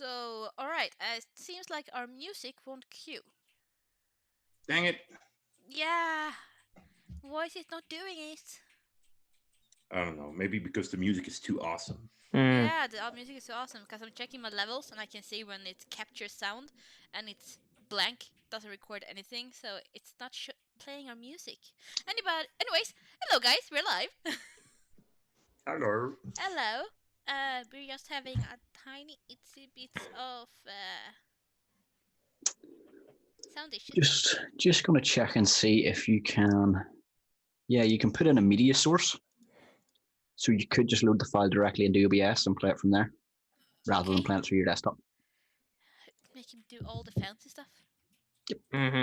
So, alright, it seems like our music won't cue. Dang it. Yeah. Why is it not doing it? I don't know. Maybe because the music is too awesome. Yeah, our music is so awesome because I'm checking my levels and I can see when it captures sound and it's blank, doesn't record anything, so it's not playing our music. Anyways, hello guys, we're live. Hello. Hello. We're just having a tiny itsy bits of sound issues. Just gonna check and see if you can. Yeah, you can put in a media source, so you could just load the file directly into OBS and play it from there, rather than playing it through your desktop. Make him do all the fancy stuff. Yep. Mm-hmm.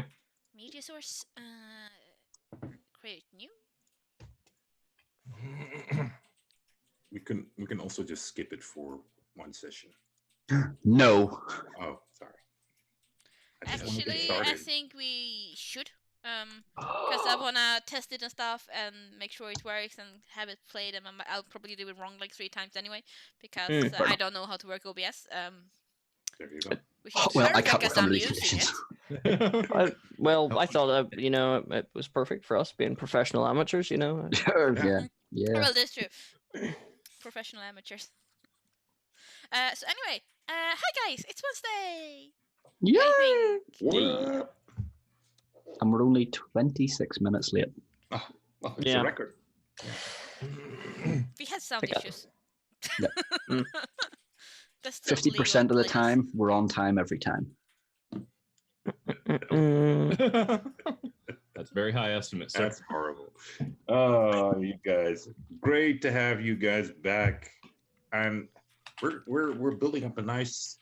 Media source. Create new. We can also just skip it for one session. No. Oh, sorry. Actually, I think we should. Because I wanna test it and stuff and make sure it works and have it played. And I'll probably do it wrong like 3 times anyway, because I don't know how to work OBS. There you go. Well, I can't can't under these conditions. I thought it was perfect for us being professional amateurs. Yeah. Well, that's true. Professional amateurs. So anyway, hi guys, it's Wednesday. Yeah. And we're only 26 minutes late. Oh, well, it's a record. We had sound issues. Yep. 50% of the time, we're on time every time. That's a very high estimate, sir. That's horrible. Oh, you guys. Great to have you guys back. And we're building up a nice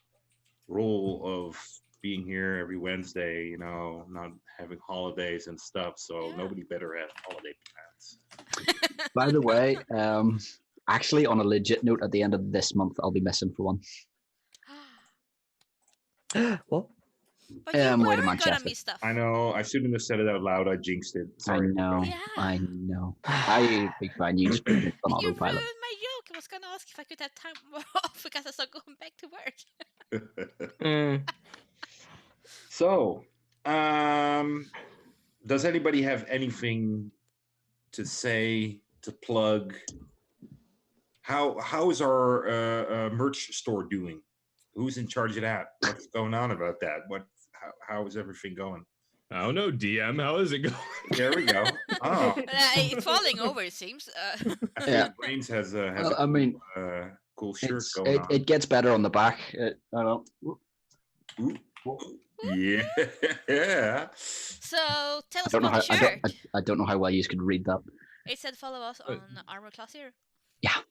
role of being here every Wednesday, not having holidays and stuff, so nobody better have holiday plans. By the way, actually, on a legit note, at the end of this month, I'll be missing for one. What? But you were Manchester. gonna miss stuff. I know. I shouldn't have said it out loud. I jinxed it. Sorry. I know. I big fan. You just put it on You autopilot. ruined my joke. I was gonna ask if I could have time off because I started going back to work. So, does anybody have anything to say, to plug? How is our merch store doing? Who's in charge of that? What's going on about that? How is everything going? I don't know, DM. How is it going? There we go. Oh, it's falling over. It seems. Brains has cool shirt going on. It gets better on the back. I don't know. Yeah. So tell us about the shirt. I don't know how well you could read that. It said follow us on Armour Class Hero. Yeah.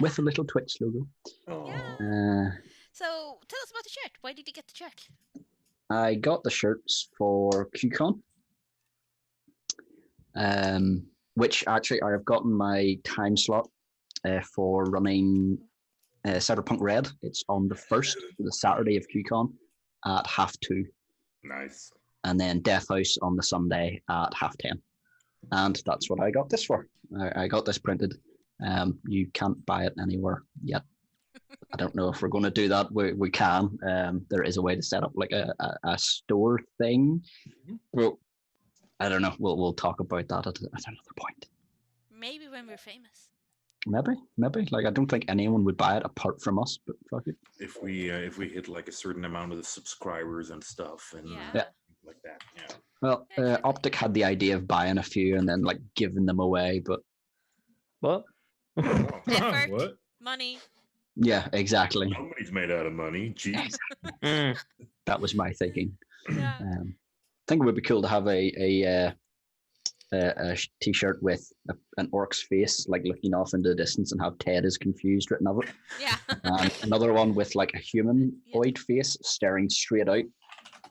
With a little Twitch logo. Oh. Yeah. So tell us about the shirt. Why did you get the shirt? I got the shirts for QCon. Which actually I have gotten my time slot for running Cyberpunk Red. It's on the 1st, the Saturday of QCon at 2:30. Nice. And then Death House on the Sunday at 10:30. And that's what I got this for. I got this printed. You can't buy it anywhere yet. I don't know if we're going to do that. We can. There is a way to set up like a store thing. Well, I don't know. We'll talk about that at another point. Maybe when we're famous. Maybe. Like I don't think anyone would buy it apart from us. But fuck it. If we hit like a certain amount of the subscribers and stuff and like that. Yeah. Well, Optic had the idea of buying a few and then like giving them away, but what? Effort, what? money. Yeah, exactly. Somebody's made out of money. Jeez. That was my thinking. Yeah. I think it would be cool to have a t-shirt with an orc's face, like looking off into the distance, and have Ted is confused written over it. Yeah. And another one with like a humanoid face staring straight out,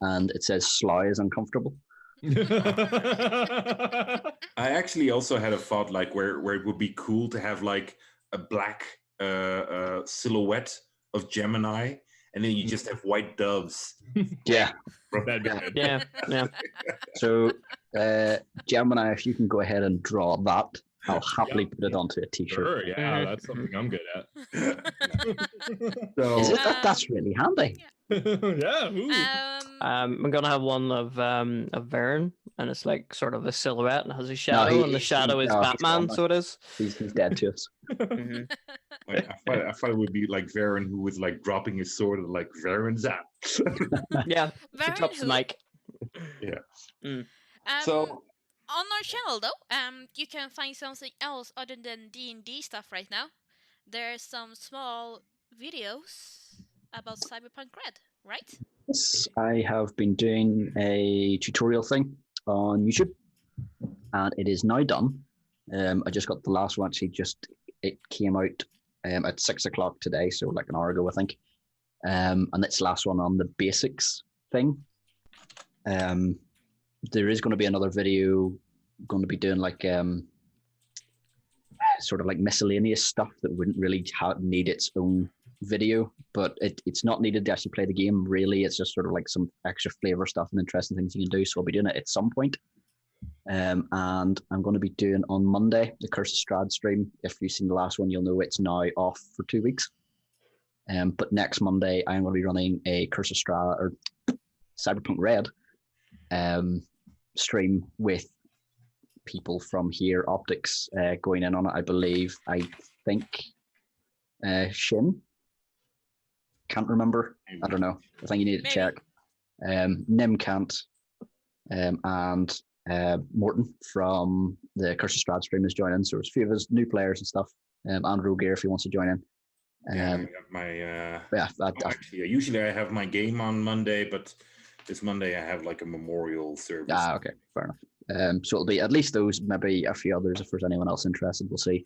and it says "Sly is uncomfortable." I actually also had a thought like where it would be cool to have like a black silhouette of Gemini, and then you just have white doves. Yeah. That'd be good. Yeah. So, Gemini, if you can go ahead and draw that, I'll happily put it onto a t-shirt. Sure, yeah, that's something I'm good at. So Is it? That's really handy. Yeah. Ooh. I'm gonna have one of Varen, and it's like sort of a silhouette and has a shadow, and the shadow is Batman, so it is. He's dead to us. like, I thought it would be like Varen who was like dropping his sword and like Varen's out. Yeah, he Varen drops the who? mic. So on our channel though, you can find something else other than D&D stuff right now. There's some small videos about Cyberpunk Red, right? Yes, I have been doing a tutorial thing on YouTube, and it is now done. I just got the last one. Actually, it came out at 6 o'clock today, so like an hour ago, I think. And it's the last one on the basics thing. There is going to be another video going to be doing like sort of like miscellaneous stuff that wouldn't really need its own video, but it's not needed to actually play the game, really. It's just sort of like some extra flavor stuff and interesting things you can do, so I'll be doing it at some point. And I'm going to be doing on Monday the Curse of Strahd stream. If you've seen the last one, you'll know it's now off for 2 weeks. But next Monday I'm going to be running a Curse of Strahd or Cyberpunk Red stream with people from here, Optics, going in on it. I think Shin, can't remember, I don't know, I think you need to check. Nim can't, and Morton from the Curse of Strahd stream is joining, so there's a few of us new players and stuff. Andrew Gear if he wants to join in. Actually, usually I have my game on Monday, but this Monday I have like a memorial service. Okay, fair enough. So it'll be at least those, maybe a few others if there's anyone else interested, we'll see.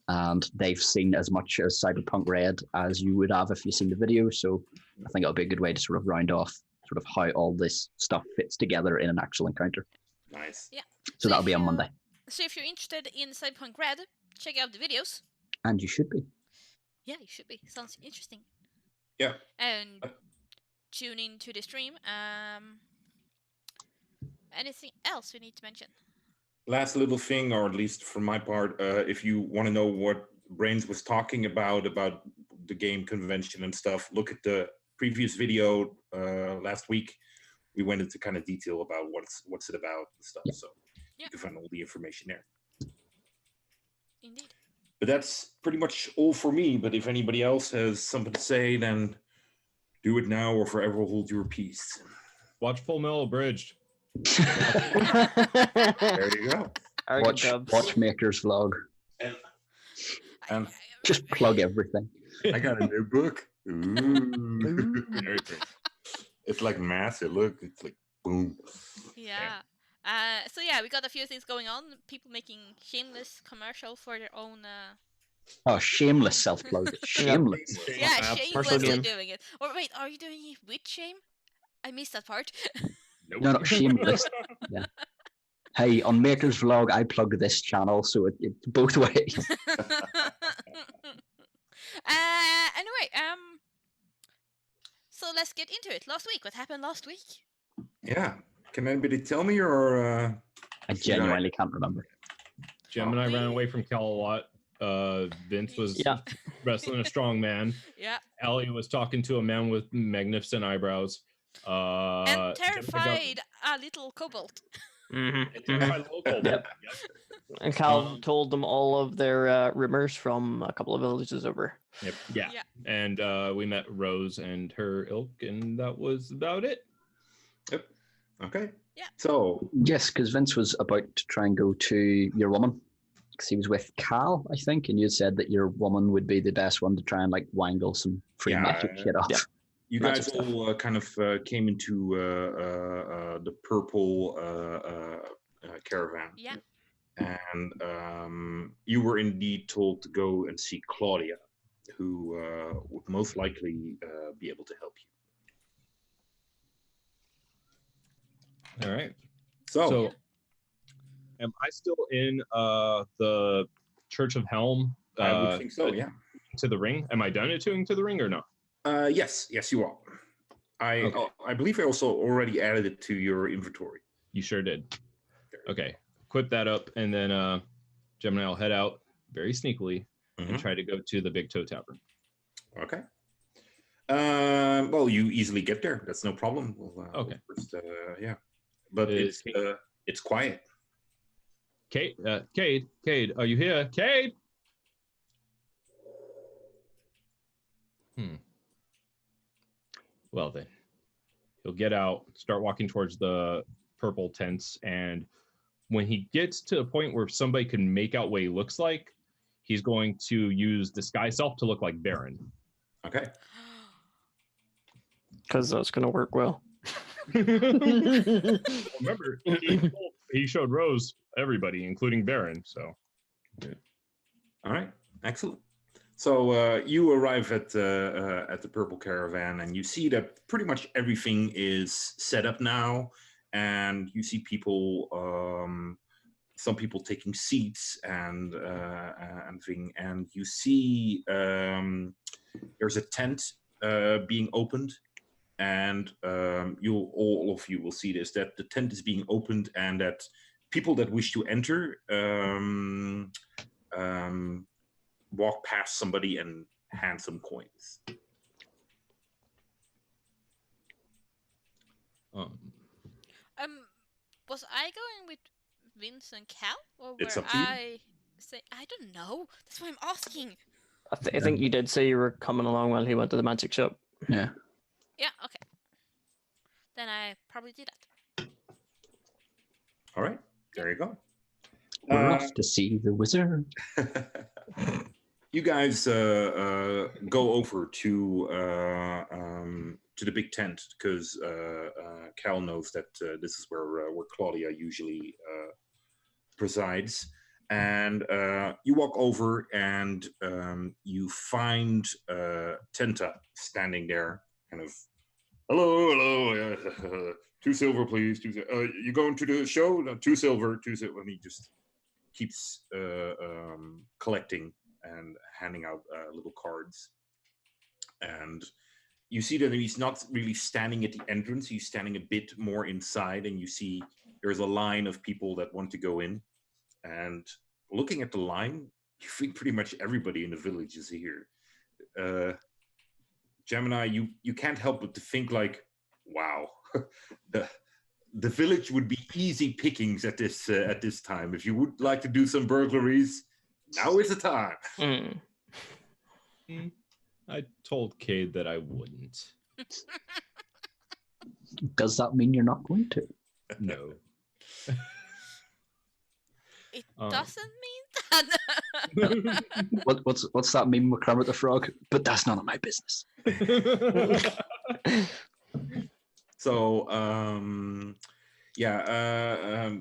And they've seen as much as Cyberpunk Red as you would have if you've seen the video, so I think it'll be a good way to sort of round off sort of how all this stuff fits together in an actual encounter. Nice. Yeah. So that'll be on Monday. So if you're interested in Cyberpunk Red, check out the videos. And you should be. Yeah, you should be. Sounds interesting. Yeah. And tune in to the stream. Anything else we need to mention? Last little thing, or at least from my part, if you want to know what Brains was talking about the game convention and stuff, look at the previous video last week. We went into kind of detail about what's it about and stuff. Yeah. So you can find all the information there. Indeed. But that's pretty much all for me. But if anybody else has something to say, then do it now or forever hold your peace. Watch Full Metal Abridged. There you go. Watch Maker's vlog. And just plug everything. I got a new book. Ooh. It's like massive. Look, it's like boom. Yeah. So yeah, we got a few things going on. People making shameless commercial for their own. Shameless self-plug. Shameless. Yeah, shamelessly doing it. Or wait, are you doing it with shame? I missed that part. Nope. No, shameless. Yeah. Hey, on Maker's vlog, I plug this channel, so it's both ways. Anyway, so let's get into it. Last week, what happened last week? Yeah. Can anybody tell me, or I genuinely can't remember. Gem and I ran away from Cal a lot. Vince was wrestling a strong man. Yeah. Ellie was talking to a man with magnificent eyebrows. And terrified a little kobold. Yep. And Cal told them all of their rumors from a couple of villages over. Yep. Yeah. And we met Rose and her ilk, and that was about it. Yep. Okay. Yeah. So yes, because Vince was about to try and go to your woman, because he was with Cal, I think, and you said that your woman would be the best one to try and like wangle some free magic shit off. Yeah. You guys all kind of came into the purple caravan. Yeah. And you were indeed told to go and see Claudia, who would most likely be able to help you. All right. So am I still in the Church of Helm? I would think so, yeah. To the ring? Am I done attuning to the ring or no? Yes, you are. I believe I also already added it to your inventory. You sure did. Okay, equip that up, and then Gemini will head out very sneakily and try to go to the Big Toe Tavern. Okay. Well, you easily get there. That's no problem. Okay. First, yeah, but it's quiet. Cade, are you here? Cade. Well then, he'll get out, start walking towards the purple tents, and when he gets to a point where somebody can make out what he looks like, he's going to use disguise self to look like Baron. Okay. Because that's going to work well. Remember, he showed Rose everybody, including Baron. So, all right, excellent. So you arrive at the Purple Caravan, and you see that pretty much everything is set up now, and you see people, some people taking seats and thing, and you see there's a tent being opened, and all of you will see this, that the tent is being opened, and that people that wish to enter walk past somebody and hand some coins. Was I going with Vince and Cal, or It's were up to you. I don't know. That's why I'm asking. I think you did say you were coming along while he went to the magic shop. Yeah. Yeah. Okay. Then I probably did that. All right. There you go. We're off to see the wizard. You guys go over to the big tent, because Cal knows that this is where Claudia usually presides, and you walk over, and you find Tenta standing there, kind of, hello, 2 silver, please. You going to the show? No, 2 silver, 2 silver. And he just keeps collecting and handing out little cards. And you see that he's not really standing at the entrance. He's standing a bit more inside, and you see there's a line of people that want to go in. And looking at the line, you think pretty much everybody in the village is here. Gemini, you can't help but to think like, wow, the village would be easy pickings at this time. If you would like to do some burglaries, now is the time. I told Cade that I wouldn't. Does that mean you're not going to? No. It doesn't mean that. What's that meme with Kermit the Frog? But that's none of my business. So,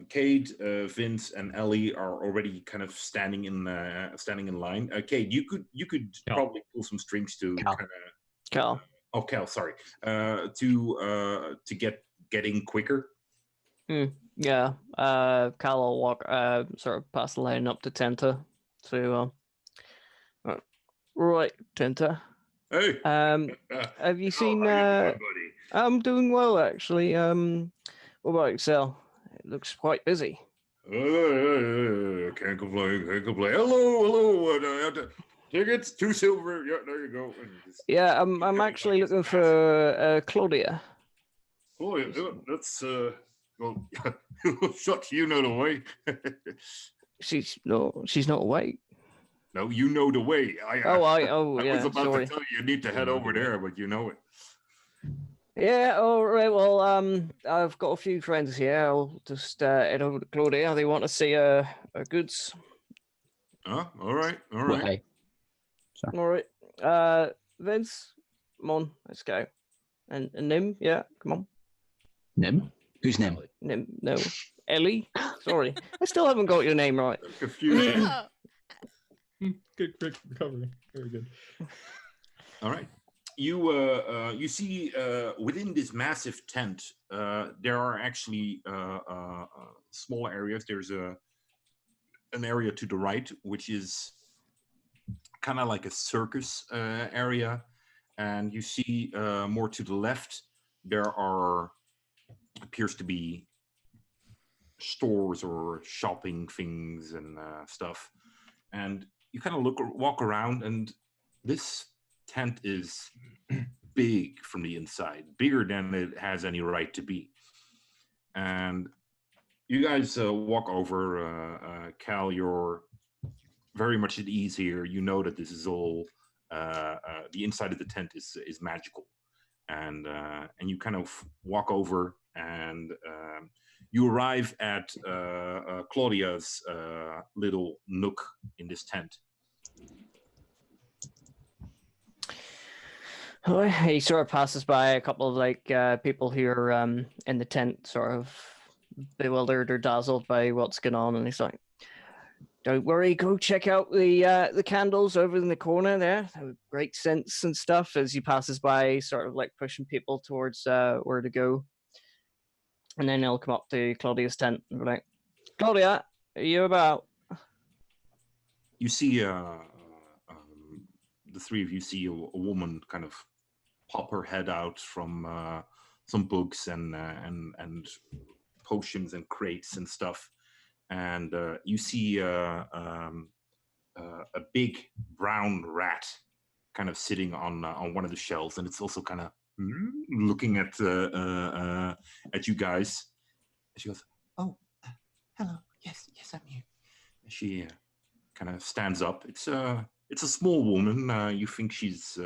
Cade, Vince, and Ellie are already kind of standing in line. Cade, you could probably pull some strings to Cal. Oh, Cal, sorry. To get in quicker. Yeah. Cal will walk sort of past the line up to Tenta. So, right, Tenta. Hey. Have you seen? How you doing, buddy? I'm doing well, actually. What about Excel? It looks quite busy. Can't complain. Hello. Tickets, 2 silver. Yeah, there you go. Yeah, I'm actually looking for Claudia. Claudia, that's well, shucks, you know the way. She's not awake. No, you know the way. I was about to tell you need to head over there, but you know it. Yeah, all right. Well, I've got a few friends here. I'll just head over to Claudia. They want to see her goods. All right. Well, hey. All right. Vince, come on, let's go. And Nim, yeah, come on. Nim? Who's Nim? Nim, no. Ellie? Sorry. I still haven't got your name right. Confusing. Good recovery. Very good. All right. You see within this massive tent, there are actually small areas. There's an area to the right, which is kind of like a circus area, and you see more to the left. There appears to be stores or shopping things and stuff. And you kind of walk around, and this tent is big from the inside, bigger than it has any right to be. And you guys walk over. Cal, you're very much at ease here. You know that this is all the inside of the tent is magical, and you kind of walk over, and you arrive at Claudia's little nook in this tent. Oh, he sort of passes by a couple of like people who are in the tent, sort of bewildered or dazzled by what's going on, and he's like, "Don't worry, go check out the candles over in the corner there. They have great scents and stuff." As he passes by, sort of like pushing people towards where to go, and then he'll come up to Claudia's tent and be like, "Claudia, are you about?" You see, the three of you see a woman kind of pop her head out from some books and potions and crates and stuff, and you see a big brown rat kind of sitting on one of the shelves, and it's also kind of looking at you guys. And she goes, "Oh, hello. Yes, I'm here." And she kind of stands up. It's a small woman. You think she's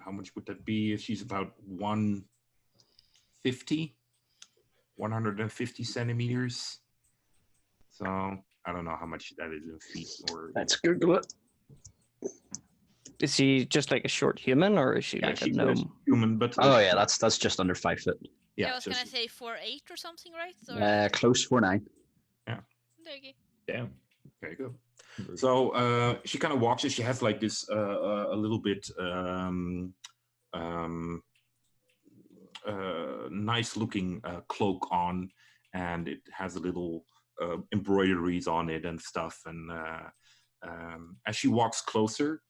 how much would that be? She's about 150 centimeters. So I don't know how much that is in feet. Or Let's Google it. Is she just like a short human, or is she like a gnome? Human, but oh yeah, that's just under 5 foot. Yeah, I was gonna say 4'8" or something, right? Or... close 4'9". Yeah. There you go. Damn. Very good. So she kind of walks. She has like this a little bit nice looking cloak on, and it has a little embroideries on it and stuff. And as she walks closer,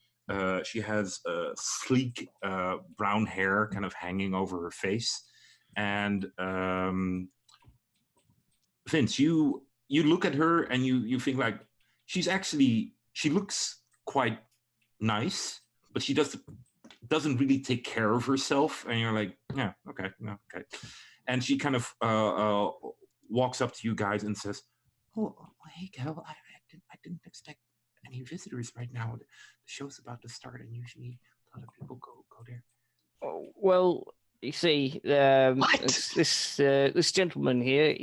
she has sleek brown hair kind of hanging over her face. And Vince, you look at her and you think like she looks quite nice, but she doesn't really take care of herself. And you're like, yeah, okay, no, okay. And she kind of walks up to you guys and says, "Oh, hey, Cal, I didn't expect any visitors right now. The show's about to start, and usually a lot of people go there." Oh, well, you see, this gentleman here,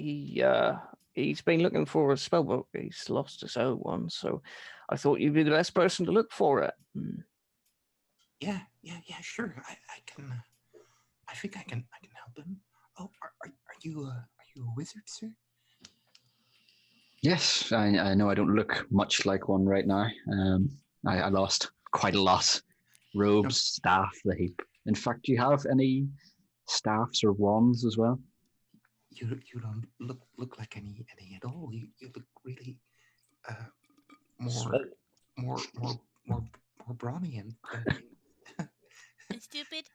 he's been looking for a spellbook. He's lost his own one, so I thought you'd be the best person to look for it. Yeah, sure. I can. I think I can help him. Oh, are you a wizard, sir? Yes, I know I don't look much like one right now. I lost quite a lot. Robes, staff, the heap. In fact, do you have any staffs or wands as well? You don't look like any at all. You look really more brawny and stupid.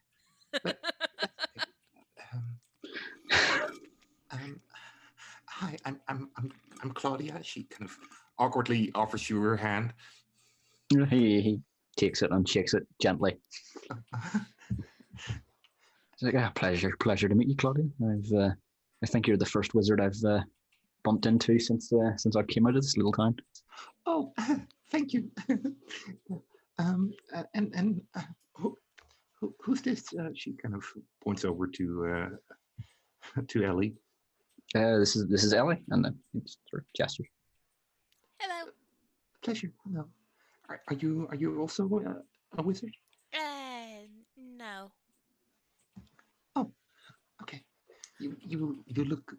Hi, I'm Claudia. She kind of awkwardly offers you her hand. He takes it and shakes it gently. He's like, pleasure to meet you, Claudia. I think you're the first wizard I've bumped into since I came out of this little town. Oh, thank you. Who's this? She kind of points over to Ellie. This is Ellie, and then it's sort of gestures. Hello. Pleasure. Hello. Are you also a wizard? No. Oh, okay. You look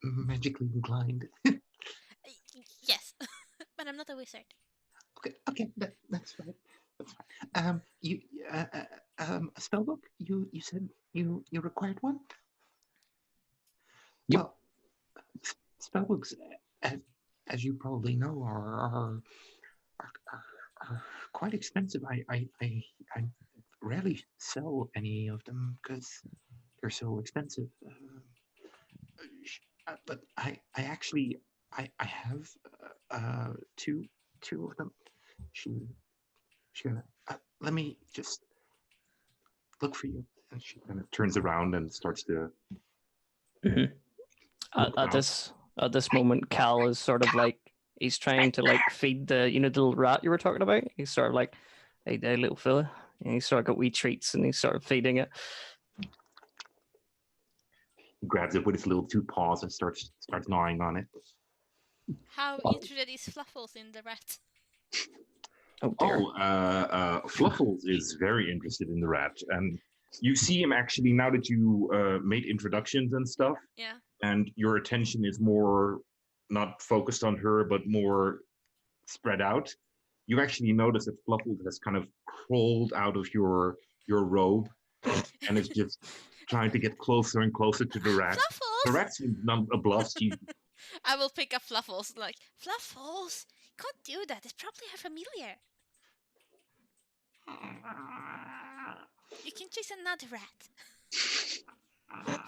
magically inclined. Yes, but I'm not a wizard. Okay, that's fine. That's fine. A spellbook? You said you required one? Yep. Well, spellbooks, as you probably know, are quite expensive. rarely sell any of them because they're so expensive. But I actually, I have two of them. She let me just look for you. And she kind of turns around and starts to. Mm-hmm. At this moment, Cal is sort of like he's trying to like feed the the little rat you were talking about. He's sort of like, hey there, little fella, and he's sort of got wee treats and he's sort of feeding it. He grabs it with his little two paws and starts gnawing on it. How interested is Fluffles in the rat? Oh dear. Fluffles is very interested in the rat, and you see him actually now that you made introductions and stuff. Yeah. And your attention is more not focused on her, but more spread out. You actually notice that Fluffles has kind of crawled out of your robe, and is just trying to get closer and closer to the rat. Fluffles! The rat seems nonplussed. I will pick up Fluffles. Like, Fluffles, you can't do that. It's probably her familiar. You can chase another rat.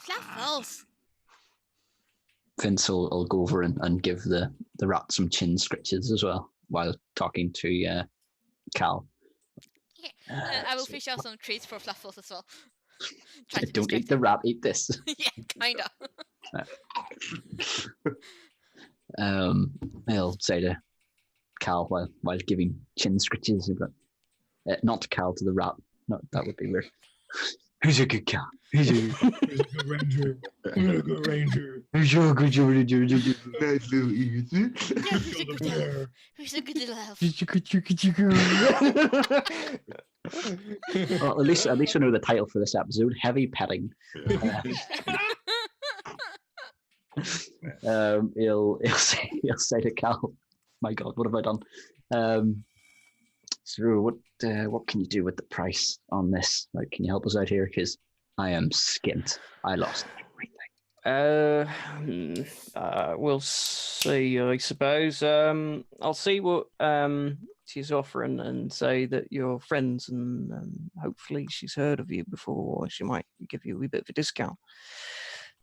Fluffles. Vince will go over and give the rat some chin scratches as well while talking to Cal. Yeah, I will fish out some treats for Fluffles as well. Don't eat the rat, eat this. Yeah, kinda. I'll say to Cal while giving chin scratches, but not to Cal, to the rat. No, that would be weird. Who's a good Cal? Who's a good ranger? Who's a good ranger? Who's a good ranger? Nice little easy. Who's a good little elf? Well, at least we know the title for this episode: Heavy Petting. He'll say to Cal, "My God, what have I done?" So what can you do with the price on this? Like, can you help us out here? Because I am skint. I lost everything. We'll see, I suppose. I'll see what she's offering and say that you're friends, and hopefully she's heard of you before. She might give you a wee bit of a discount.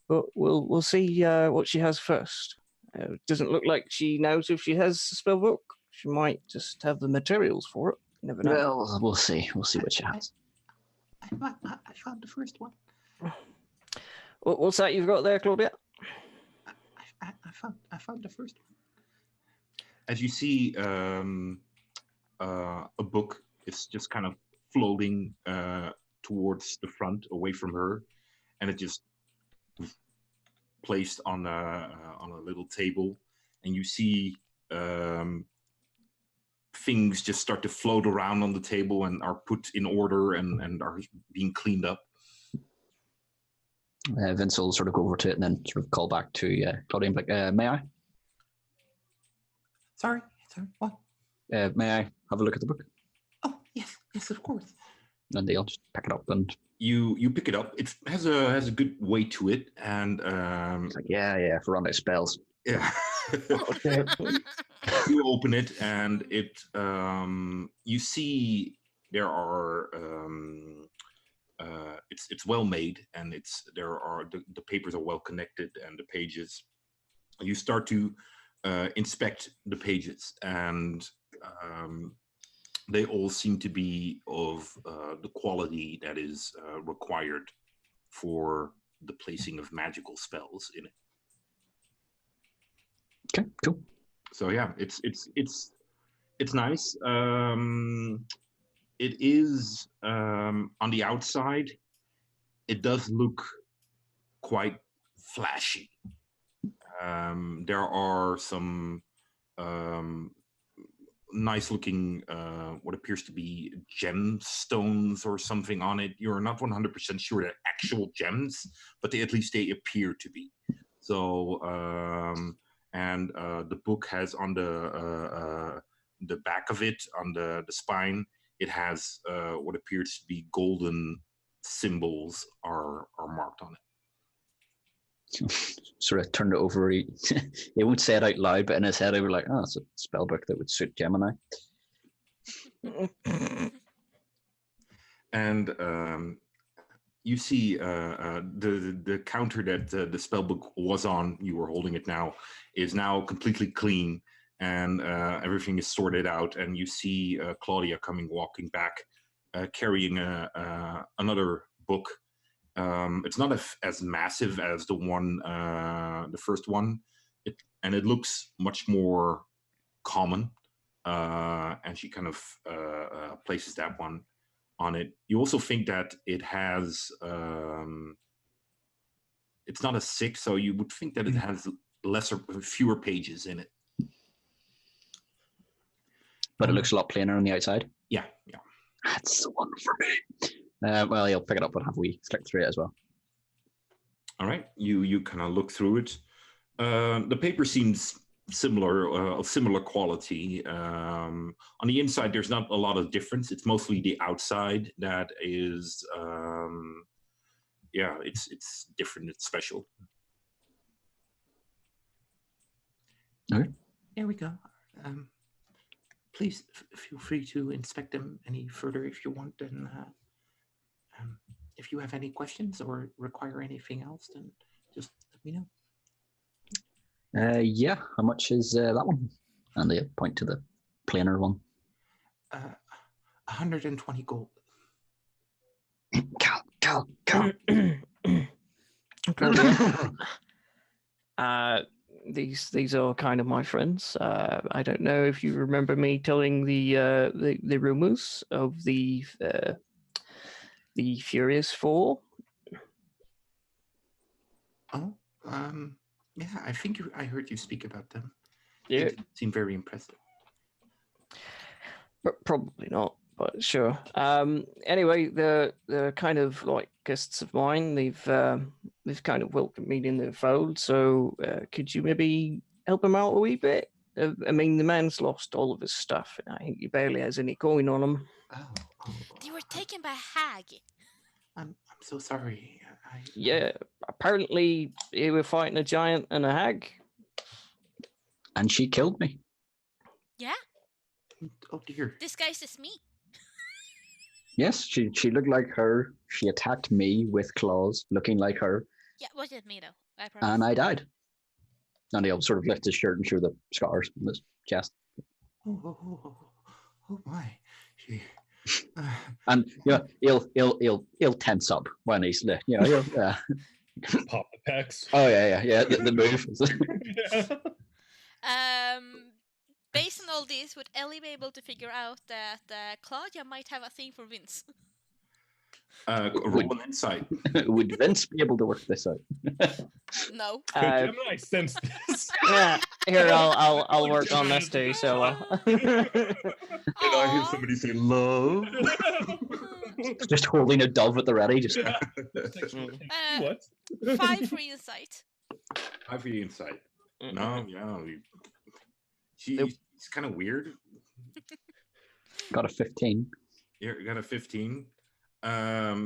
But we'll see what she has first. It doesn't look like she knows if she has a spell book. She might just have the materials for it. You never know. Well, we'll see. We'll see what she has. I found the first one. What's that you've got there, Claudia? I found the first one. As you see, a book is just kind of floating towards the front, away from her, and it just placed on a little table, and you see things just start to float around on the table and are put in order and are being cleaned up. Vince will sort of go over to it and then sort of call back to Claudia and be like, may I? Sorry, what? May I have a look at the book? Oh, yes, of course. And they'll just pick it up and... You pick it up. It has a good weight to it, and it's like, yeah, for run out spells. Yeah. You open it, and it you see there are it's well made, and the papers are well connected, and the pages. You start to inspect the pages, and they all seem to be of the quality that is required for the placing of magical spells in it. Okay, cool. So yeah, it's nice. It is on the outside. It does look quite flashy. There are some nice looking what appears to be gemstones or something on it. You're not 100% sure they're actual gems, but at least they appear to be. So and the book has on the back of it, on the spine, it has what appears to be golden symbols are marked on it. Sort of turned it over. He won't say it out loud, but in his head, he was like, "Oh, it's a spell book that would suit Gemini." and you see the counter that the spellbook was on. You were holding it now. Is now completely clean, and everything is sorted out. And you see Claudia walking back, carrying another book. It's not as massive as the first one, and it looks much more common. And she kind of places that one on it. You also think that it has it's not a 6, so you would think that it has fewer pages in it. But it looks a lot plainer on the outside. Yeah. That's the one for me. Well, you'll pick it up and have we flick through it as well. All right, you kind of look through it. The paper seems of similar quality. On the inside, there's not a lot of difference. It's mostly the outside that is, it's different. It's special. Okay. There we go. Please feel free to inspect them any further if you want. And if you have any questions or require anything else, then just let me know. Yeah. How much is that one? And they point to the plainer one. 120 gold. Cal. These are kind of my friends. I don't know if you remember me telling the rumors of the Furious Four. Oh, yeah. I think I heard you speak about them. Yeah, It seemed very impressive. but probably not. But sure. Anyway, they're kind of like guests of mine. They've kind of welcomed me in their fold. So could you maybe help him out a wee bit? I mean, the man's lost all of his stuff. I think he barely has any coin on him. They were taken by a hag. I'm so sorry. Yeah, apparently they were fighting a giant and a hag. And she killed me. Yeah? Oh dear. Disguised as me. Yes, she looked like her. She attacked me with claws, looking like her. Yeah, wasn't me though. I promise. And I died. And he'll sort of lift his shirt and show the scars on his chest. Oh my. She. And he'll tense up when he's he'll Pop the pecs. Oh yeah. The move. Based on all this, would Ellie be able to figure out that Claudia might have a thing for Vince? Roll an insight. Would Vince be able to work this out? No. Could Gemini sense this? Yeah, here I'll work on this too. So. Did I hear somebody say love? Just holding a dove at the ready. Just. What? 5 for insight. 5 for the insight. No, yeah. She's kind of weird. Got a 15. Yeah, you got a 15. Yeah.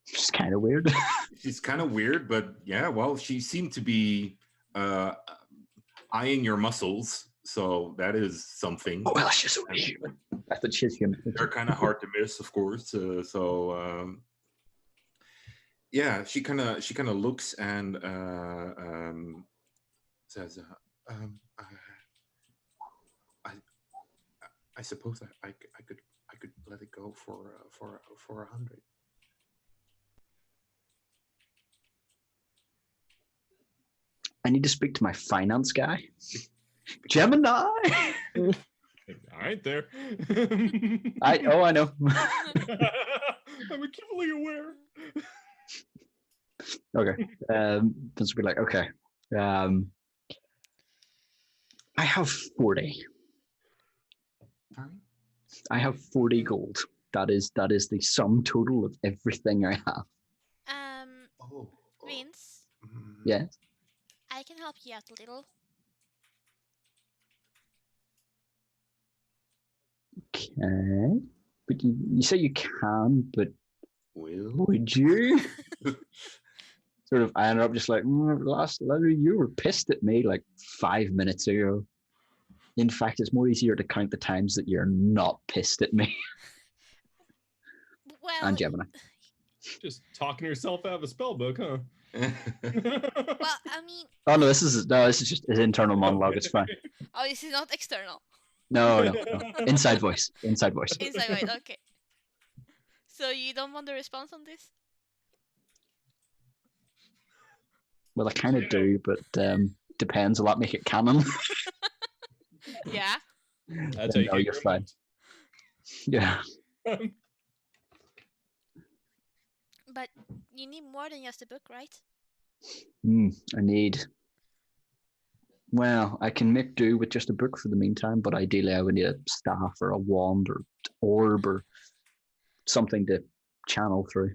She's kind of weird. She's kind of weird, but yeah, well, she seemed to be eyeing your muscles, so that is something. Oh, well, she's only human. I thought she's human. They're kind of hard to miss, of course. Yeah, she kind of looks and says, I suppose I could let it go for 100. I need to speak to my finance guy. Gemini. All right, there. I know. I'm acutely aware. Okay. Vince will be like, okay. I have 40. Sorry? I have 40 gold. That is the sum total of everything I have. Vince, Yes. I can help you out a little. Okay. But you say you can, but Will? would you? Sort of, I ended up just like, last letter, you were pissed at me like 5 minutes ago. In fact, it's more easier to count the times that you're not pissed at me. and Gemini. Just talking yourself out of a spell book, huh? well, I mean. Oh no, this is just his internal monologue. It's fine. Oh, this is not external. No. Inside voice. Inside voice. Inside voice. Okay. So you don't want the response on this? Well, I kind of do, but depends. Will that make it canon? Yeah. That's how No, you're fine. Yeah. But you need more than just a book, right? I need. Well, I can make do with just a book for the meantime, but ideally I would need a staff or a wand or orb or something to channel through.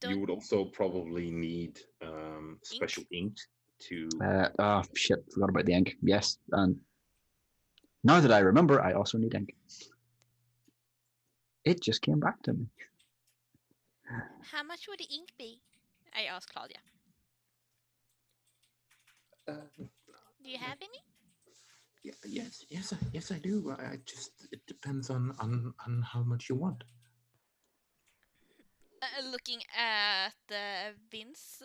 You would also probably need special ink to. Oh shit! Forgot about the ink. Yes, and now that I remember, I also need ink. It just came back to me. How much would the ink be? I asked Claudia. Do you have any? Yes, I do. I just it depends on how much you want. Looking at the bins.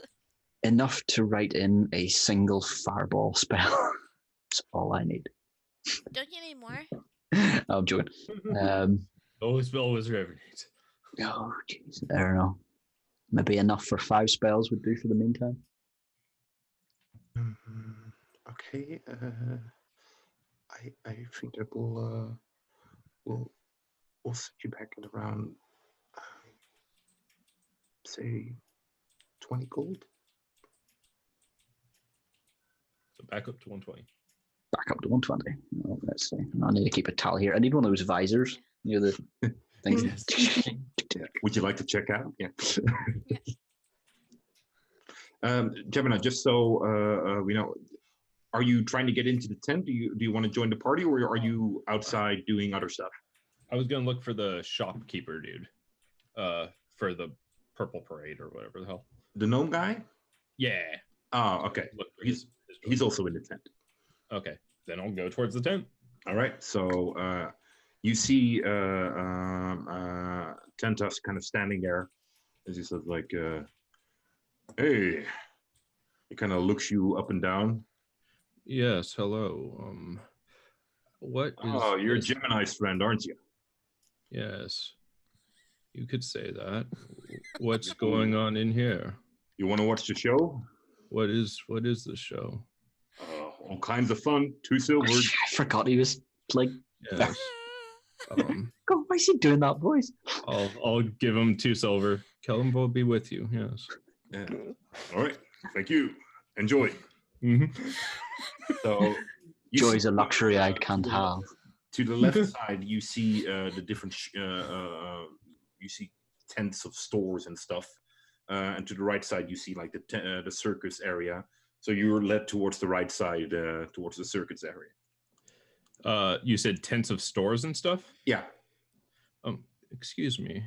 Enough to write in a single fireball spell. That's all I need. Don't you need more? I'm joking. Oh, spell wizard ever needs. Oh, jeez. I don't know. Maybe enough for 5 spells would do for the meantime. Okay. I think that we'll set you back at around say 20 gold. So back up to 120. Back up to 120. Oh, let's see. I need to keep a tally here. I need one of those visors. You know, the things. Would you like to check out? Yeah. Gemini, just so we know, are you trying to get into the tent? Do you want to join the party, or are you outside doing other stuff? I was gonna look for the shopkeeper dude, for the purple parade or whatever the hell. The gnome guy? Yeah. Oh, okay. Look for He's also in the tent. Okay, then I'll go towards the tent. All right. So you see Tentus kind of standing there as he says, like, "Hey." He kind of looks you up and down. Yes. Hello. What is? Oh, you're this? Gemini's friend, aren't you? Yes. You could say that. What's going on in here? You want to watch the show? What is the show? All kinds of fun. 2 silver. I forgot he was like. Yes. God, why is he doing that voice? I'll give him 2 silver. Kellum will be with you. Yes. Yeah. All right. Thank you. Enjoy. Mm-hmm. So, joy's a luxury I can't have. To the left side, you see the different. You see tents of stores and stuff, and to the right side, you see like the circus area. So you're led towards the right side, towards the circus area. You said tents of stores and stuff? Yeah. Excuse me.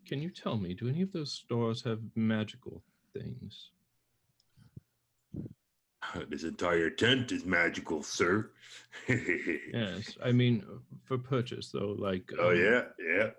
Can you tell me, do any of those stores have magical things? This entire tent is magical, sir. Yes, I mean for purchase though, like. Oh yeah.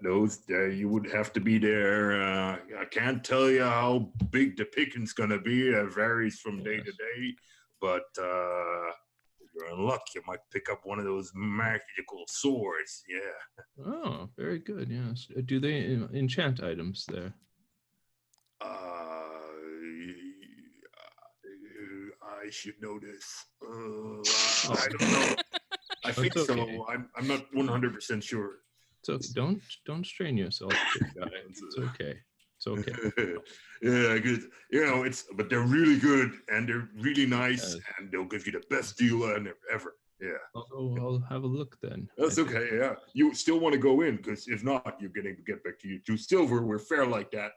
Those you would have to be there. I can't tell you how big the picking's gonna be. It varies from day to day, but if you're in luck, you might pick up one of those magical swords. Yeah. Oh, very good. Yes. Do they enchant items there? I should know this. I don't know. I think okay. so. I'm not 100% sure. So don't strain yourself, guy. It's okay. It's okay. Yeah, good. But they're really good and they're really nice, and they'll give you the best deal ever. Yeah. I'll have a look then. That's okay. Yeah. You still want to go in, because if not, you're going to get back to you 2 silver. We're fair like that.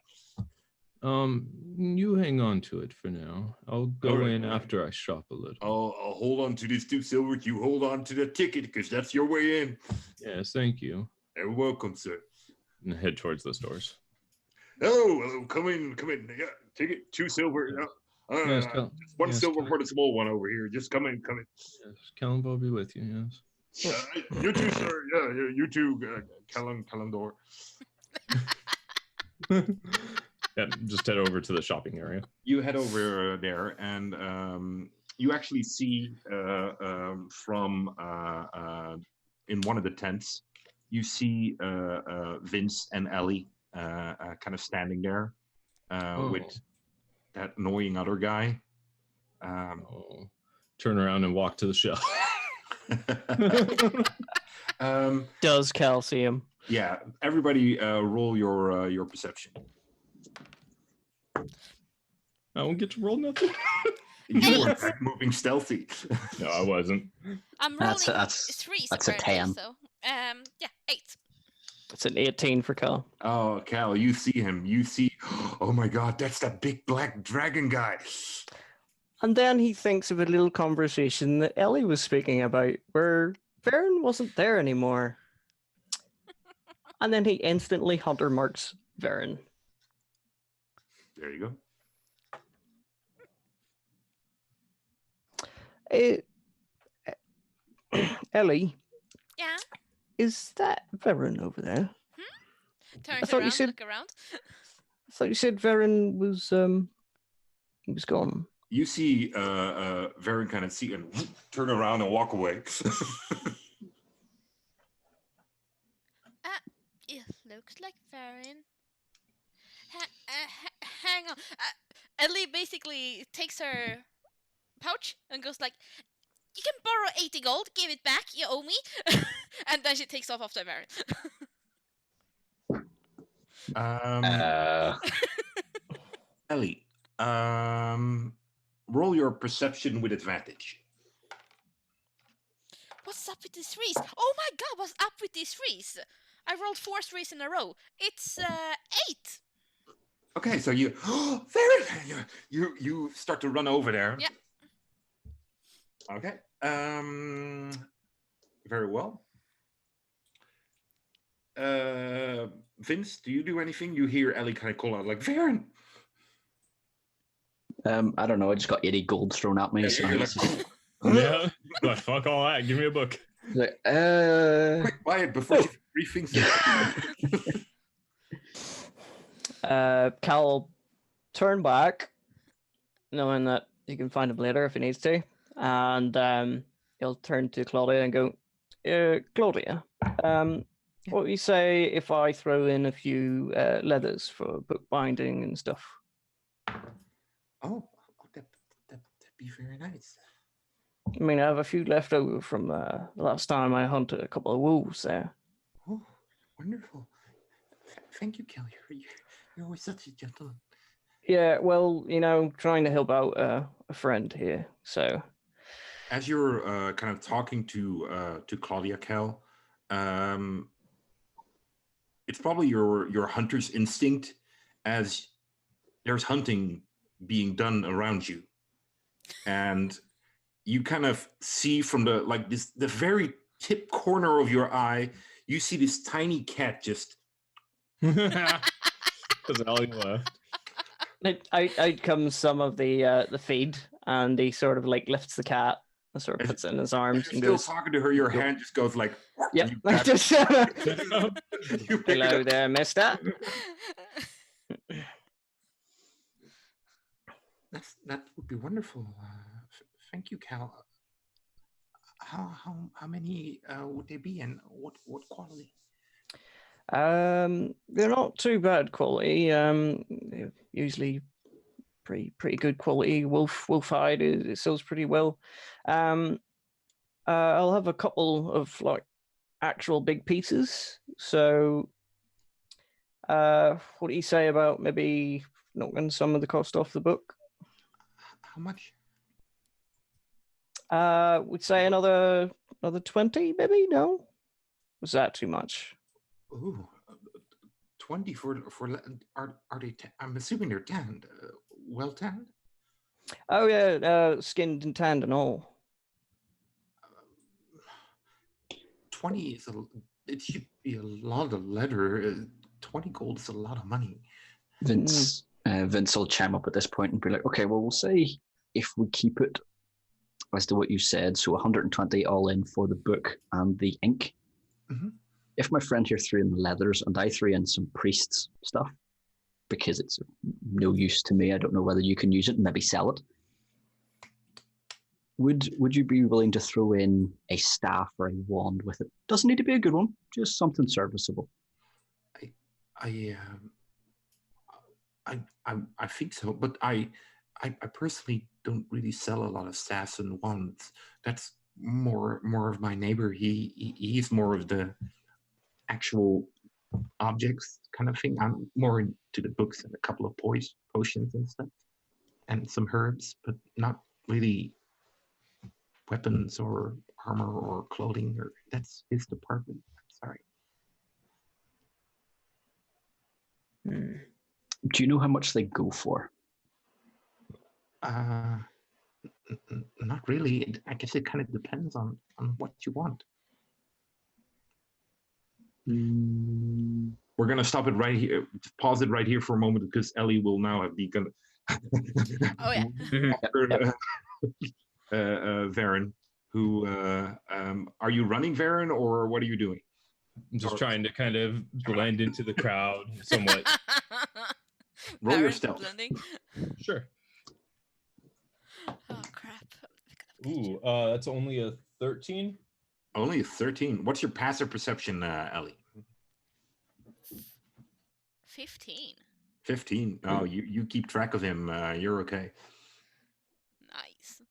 You hang on to it for now. I'll go in after I shop a little. I'll hold on to these 2 silver. You hold on to the ticket, because that's your way in. Yes, thank you. You're welcome, sir. And head towards the stores. Hello, come in. Yeah, ticket, 2 silver. Yes, just 1 silver for the small one over here. Just come in. Yes, Kellum will be with you. Yes. You too, sir. Yeah, you too, Calendor. Yeah, just head over to the shopping area. You head over there, and you actually see from in one of the tents, you see Vince and Ellie kind of standing there with that annoying other guy. Turn around and walk to the shelf. Does calcium? Yeah, everybody roll your perception. I won't get to roll nothing. You were moving stealthy. No, I wasn't. I'm rolling That's threes. a 10. So, yeah, 8. It's an 18 for Cal. Oh, Cal, you see him. You see, oh my God, that's that big black dragon guy. And then he thinks of a little conversation that Ellie was speaking about where Varen wasn't there anymore. And then he instantly hunter marks Varen. There you go. Ellie, Yeah. is that Varen over there? Turns thought around, you said- look around. I thought you said Varen was gone. You see Varen kind of see and turn around and walk away. It looks like Varen. Hang on. Ellie basically takes her pouch and goes like, "You can borrow 80 gold, give it back, you owe me." And then she takes off after Varen. Ellie, roll your perception with advantage. What's up with these threes? Oh my god, what's up with these threes? I rolled 4 threes in a row. It's 8. Okay, so you, Varen, you start to run over there. Yeah. Okay. Very well. Vince, do you do anything? You hear Ellie kind of call out like, Varen. I don't know. I just got 80 gold thrown at me. Yeah, So you're it's like, just Yeah. But fuck all that. Give me a book. like, quick, quiet before you three things. Cal turn back, knowing that he can find him later if he needs to, and he'll turn to Claudia and go, Claudia, what do you say if I throw in a few leathers for bookbinding and stuff? Oh, that'd be very nice. I mean, I have a few left over from the last time I hunted a couple of wolves there. Oh, wonderful. Thank you, Cal. You're always such a gentleman. Yeah, well, trying to help out a friend here, so. As you're kind of talking to Claudia, Cal, it's probably your hunter's instinct as there's hunting being done around you, and you kind of see from the very tip corner of your eye, you see this tiny cat just. Because Ellie left. Out comes some of the feed, and he sort of lifts the cat and sort of puts it in his arms and Still goes. talking to her, your hand just goes like. Yep. You grab Just, it, you pick it hello up. there, mister. That would be wonderful. Thank you, Cal. How many would they be, and what quality? They're not too bad quality. They're usually pretty good quality. Wolf hide it sells pretty well. I'll have a couple of actual big pieces. So, what do you say about maybe knocking some of the cost off the book? How much? Would say another 20, maybe. No, was that too much? Ooh, 20 for are they? I'm assuming they're tanned, well tanned. Oh yeah, skinned and tanned and all. 20 is it should be a lot of leather. 20 gold is a lot of money. Vince will chime up at this point and be like, okay, well, we'll say if we keep it as to what you said, so 120 all in for the book and the ink. Mm-hmm. If my friend here threw in leathers and I threw in some priest's stuff, because it's no use to me, I don't know whether you can use it and maybe sell it. Would you be willing to throw in a staff or a wand with it? Doesn't need to be a good one, just something serviceable. I think so, but I personally don't really sell a lot of staffs and wands. That's more of my neighbor. He's more of the actual objects kind of thing. I'm more into the books and a couple of potions and stuff, and some herbs, but not really weapons or armor or clothing. Or that's his department. Sorry. Do you know how much they go for? Not really. I guess it kind of depends on what you want. We're gonna stop it right here. Pause it right here for a moment because Ellie will now have begun. Oh yeah. Varen, who are you running, Varen, or what are you doing? I'm just trying to kind of blend into the crowd somewhat. Roll your stealth. Blending. Sure. Oh crap. Ooh, that's only a 13. Only a 13. What's your passive perception, Ellie? 15. 15. Oh, you keep track of him. You're okay. Nice.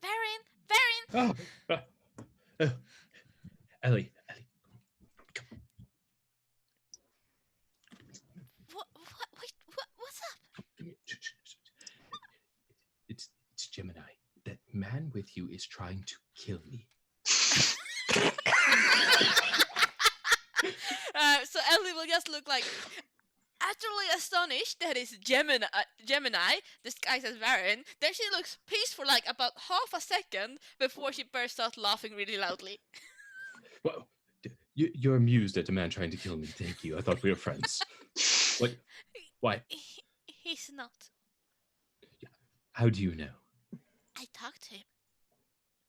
Varen! Ellie. What's up? It's Gemini. That man with you is trying to kill me. So Ellie will just look like utterly astonished that it's Gemini disguised as Varen. Then she looks pissed for like about half a second before she bursts out laughing really loudly. Well, you're amused at a man trying to kill me. Thank you. I thought we were friends. Like, why? He's not. How do you know? I talked to him.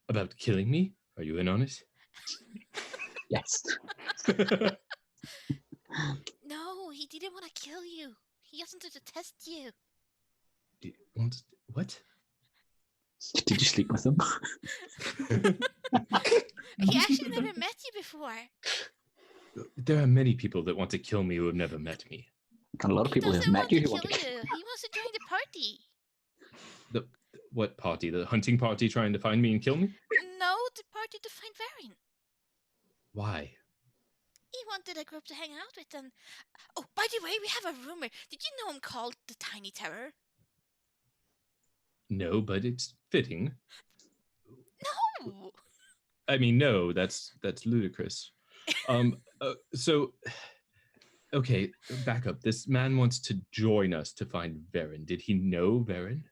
About killing me? Are you in on it? Yes. No, he didn't want to kill you. He just wanted to test you. What? Did you sleep with him? He actually never met you before. There are many people that want to kill me who have never met me. And a lot of people who have met you who want to kill you. He wants to join the party. The what party? The hunting party trying to find me and kill me? No, the party to find Varen. Why? He wanted a group to hang out with, and oh, by the way, we have a rumor. Did you know him called the Tiny Terror? No, but it's fitting. No. I mean, no, that's ludicrous. So, okay, back up. This man wants to join us to find Varen. Did he know Varen?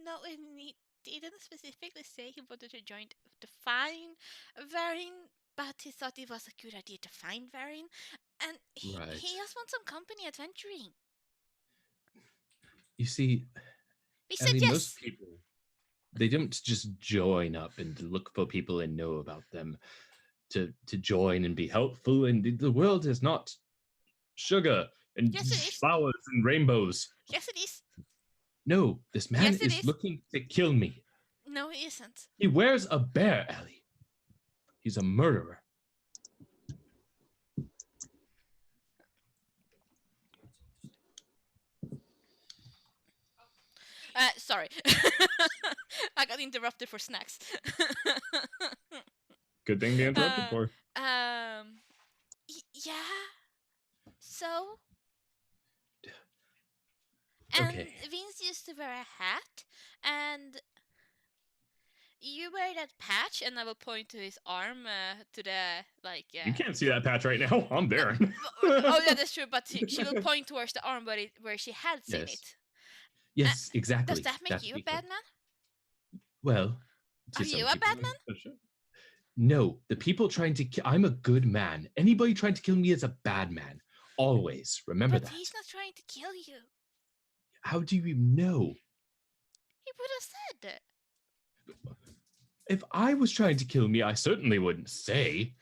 No, and he didn't specifically say he wanted to join to find Varen, but he thought it was a good idea to find Varen, and he just wants some company adventuring. You see, we said yes. Most people, they don't just join up and look for people and know about them to join and be helpful. And the world is not sugar and flowers and rainbows. Yes, it is. No, this man is looking to kill me. No, he isn't. He wears a bear, Ellie. He's a murderer. Sorry. I got interrupted for snacks. Good thing to interrupted for. Yeah. So? And okay. Vince used to wear a hat, and you wear that patch, and I will point to his arm, to the, like... You can't see that patch right now. I'm there. Oh, yeah, that's true, but she will point towards the arm where she had seen it. Yes, exactly. Does that make you a bad man? Well... Are you a bad man? No, the people trying to kill... I'm a good man. Anybody trying to kill me is a bad man. Always. Remember that. But he's not trying to kill you. How do you know? He would have said. If I was trying to kill me, I certainly wouldn't say.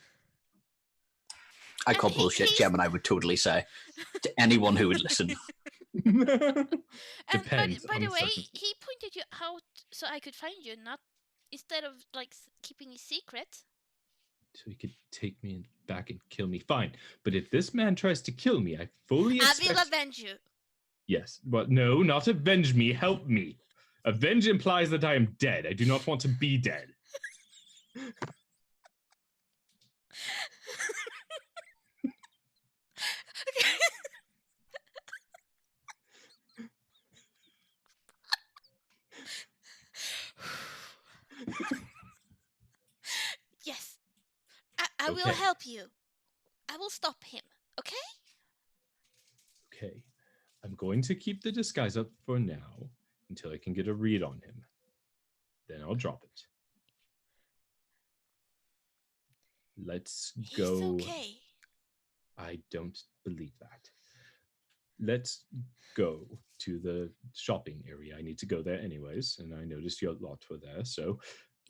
I call bullshit, Gemini would totally say to anyone who would listen. Depends. By the way, he pointed you out so I could find you, not instead of like keeping a secret. So he could take me back and kill me. Fine, but if this man tries to kill me, I fully expect... I will avenge you. Yes, but no, not avenge me. Help me. Avenge implies that I am dead. I do not want to be dead. Yes, I will help you. I will stop him. Okay? Okay. I'm going to keep the disguise up for now until I can get a read on him. Then I'll drop it. Let's go. He's okay. I don't believe that. Let's go to the shopping area. I need to go there anyways, and I noticed your lot were there. So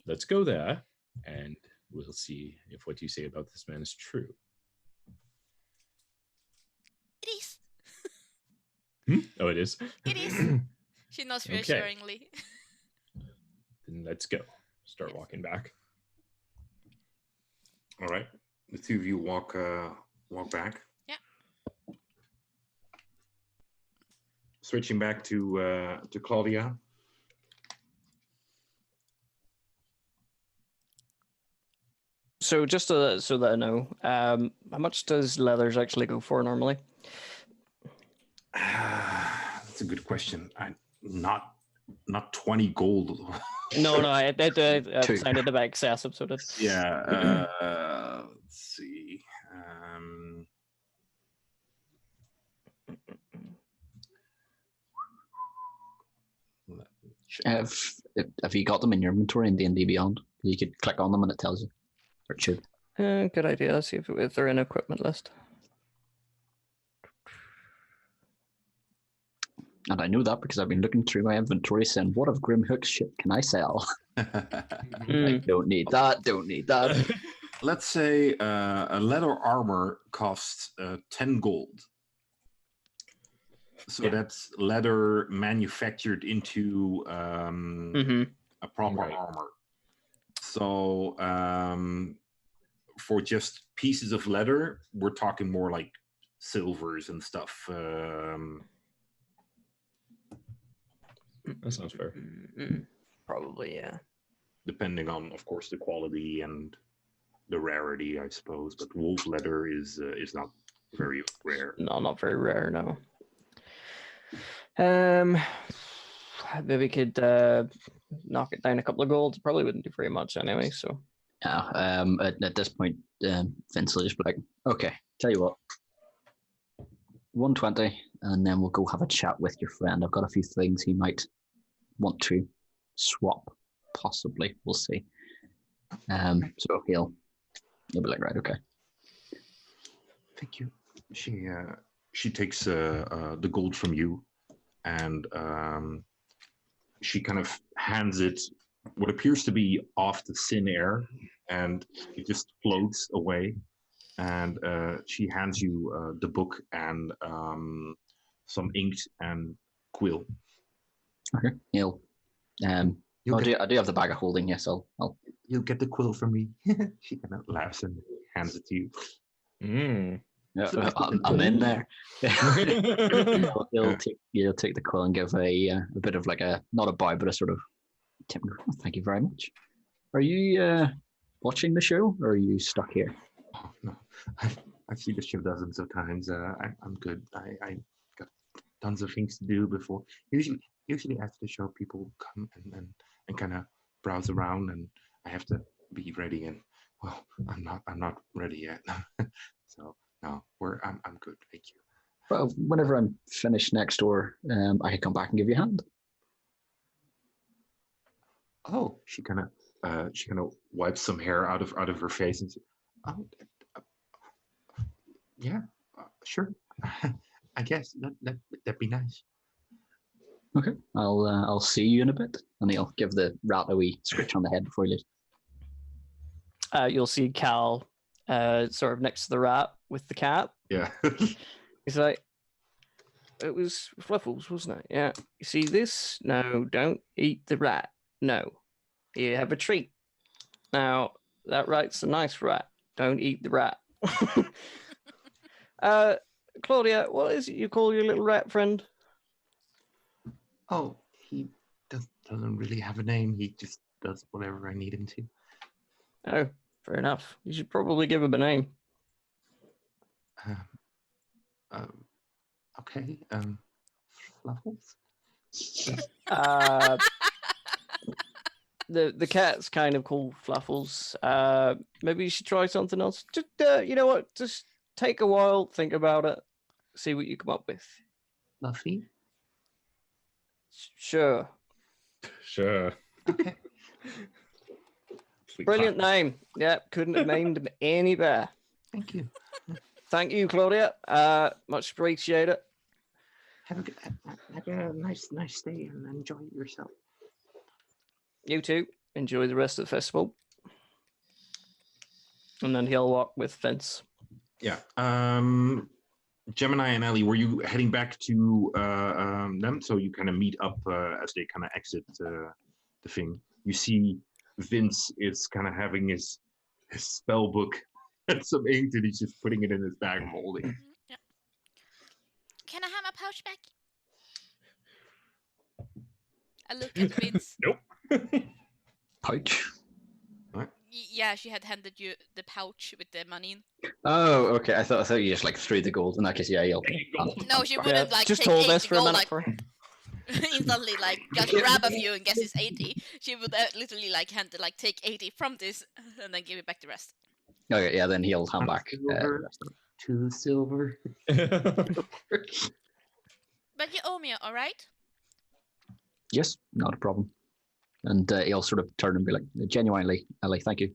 let's go there, and we'll see if what you say about this man is true. It is. Oh, it is? It is. She nods reassuringly. Then let's go. Start walking back. All right. The two of you walk back. Yeah. Switching back to Claudia. So just so that I know, how much does leathers actually go for normally? That's a good question. Not 20 gold. No, it sounded a bit excessive, so did. Yeah. Let's see. Have you got them in your inventory in D&D Beyond? You could click on them and it tells you. Or it should. Good idea. Let's see if they're in equipment list. And I know that because I've been looking through my inventory saying, what of Grimhook's shit can I sell? I don't need that, don't need that. Let's say a leather armor costs 10 gold. So that's leather manufactured into a proper armor. So for just pieces of leather, we're talking more like silvers and stuff. That sounds fair. Probably, yeah. Depending on, of course, the quality and the rarity, I suppose. But wolf leather is not very rare. No, not very rare, no. Maybe we could knock it down a couple of golds. Probably wouldn't do very much anyway, so. Yeah, at this point, Vince will just be like, okay, tell you what, 120, and then we'll go have a chat with your friend. I've got a few things he might want to swap, possibly. We'll see. So he'll be like, right, okay. Thank you. She takes the gold from you, and she kind of hands it what appears to be off the thin air, and it just floats away. And she hands you the book and some ink and quill. Okay. I do have the bag of holding. Yes, I'll. You'll get the quill from me. She kind of laughs and hands it to you. Yeah, I'm in there. You'll take the quill and give a bit of like not a bow, but a sort of tip. Oh, thank you very much. Are you watching the show, or are you stuck here? Oh, no, I've seen the show dozens of times. I'm good. I got tons of things to do before. Usually after the show, people come and kind of browse around, and I have to be ready. And well, I'm not ready yet. So no, I'm good. Thank you. Well, whenever I'm finished next door, I can come back and give you a hand. Oh, she kind of wipes some hair out of her face and says, "Oh, yeah, sure. I guess that'd be nice." Okay, I'll see you in a bit, and he'll give the rat a wee scratch on the head before he leaves. You'll see Cal sort of next to the rat with the cat. Yeah. He's like, it was Fluffles, wasn't it? Yeah. You see this? No, don't eat the rat. No. You have a treat. Now, that rat's a nice rat. Don't eat the rat. Claudia, what is it you call your little rat friend? Oh, he doesn't really have a name. He just does whatever I need him to. Oh, fair enough. You should probably give him a name. Okay. Fluffles. The cat's kind of called Fluffles. Maybe you should try something else. Just you know what? Just take a while, think about it, see what you come up with. Fluffy. Sure. Sure. Okay. Brilliant name. Yep, couldn't have named him any better. Thank you. Thank you, Claudia. Much appreciated. Have a nice day and enjoy yourself. You too. Enjoy the rest of the festival. And then he'll walk with Vince. Yeah. Gemini and Ellie, were you heading back to them? So you kind of meet up as they kind of exit the thing. You see Vince is kind of having his spell book and some ink, and he's just putting it in his bag of holding. Yeah. Can I have my pouch back? I look at Vince. Nope. Pouch. Yeah, she had handed you the pouch with the money in. Oh, okay. I thought you just like threw the gold. In that case, yeah, you'll. No, she wouldn't like just take hold 80 this for a gold, minute. like, instantly like just grab a few and guess it's 80. She would literally like hand it, like take 80 from this and then give it back the rest. Okay, yeah, then he'll hand back. Two silver. But you owe me, all right? Yes, not a problem. And he'll sort of turn and be like, genuinely, Ellie, thank you.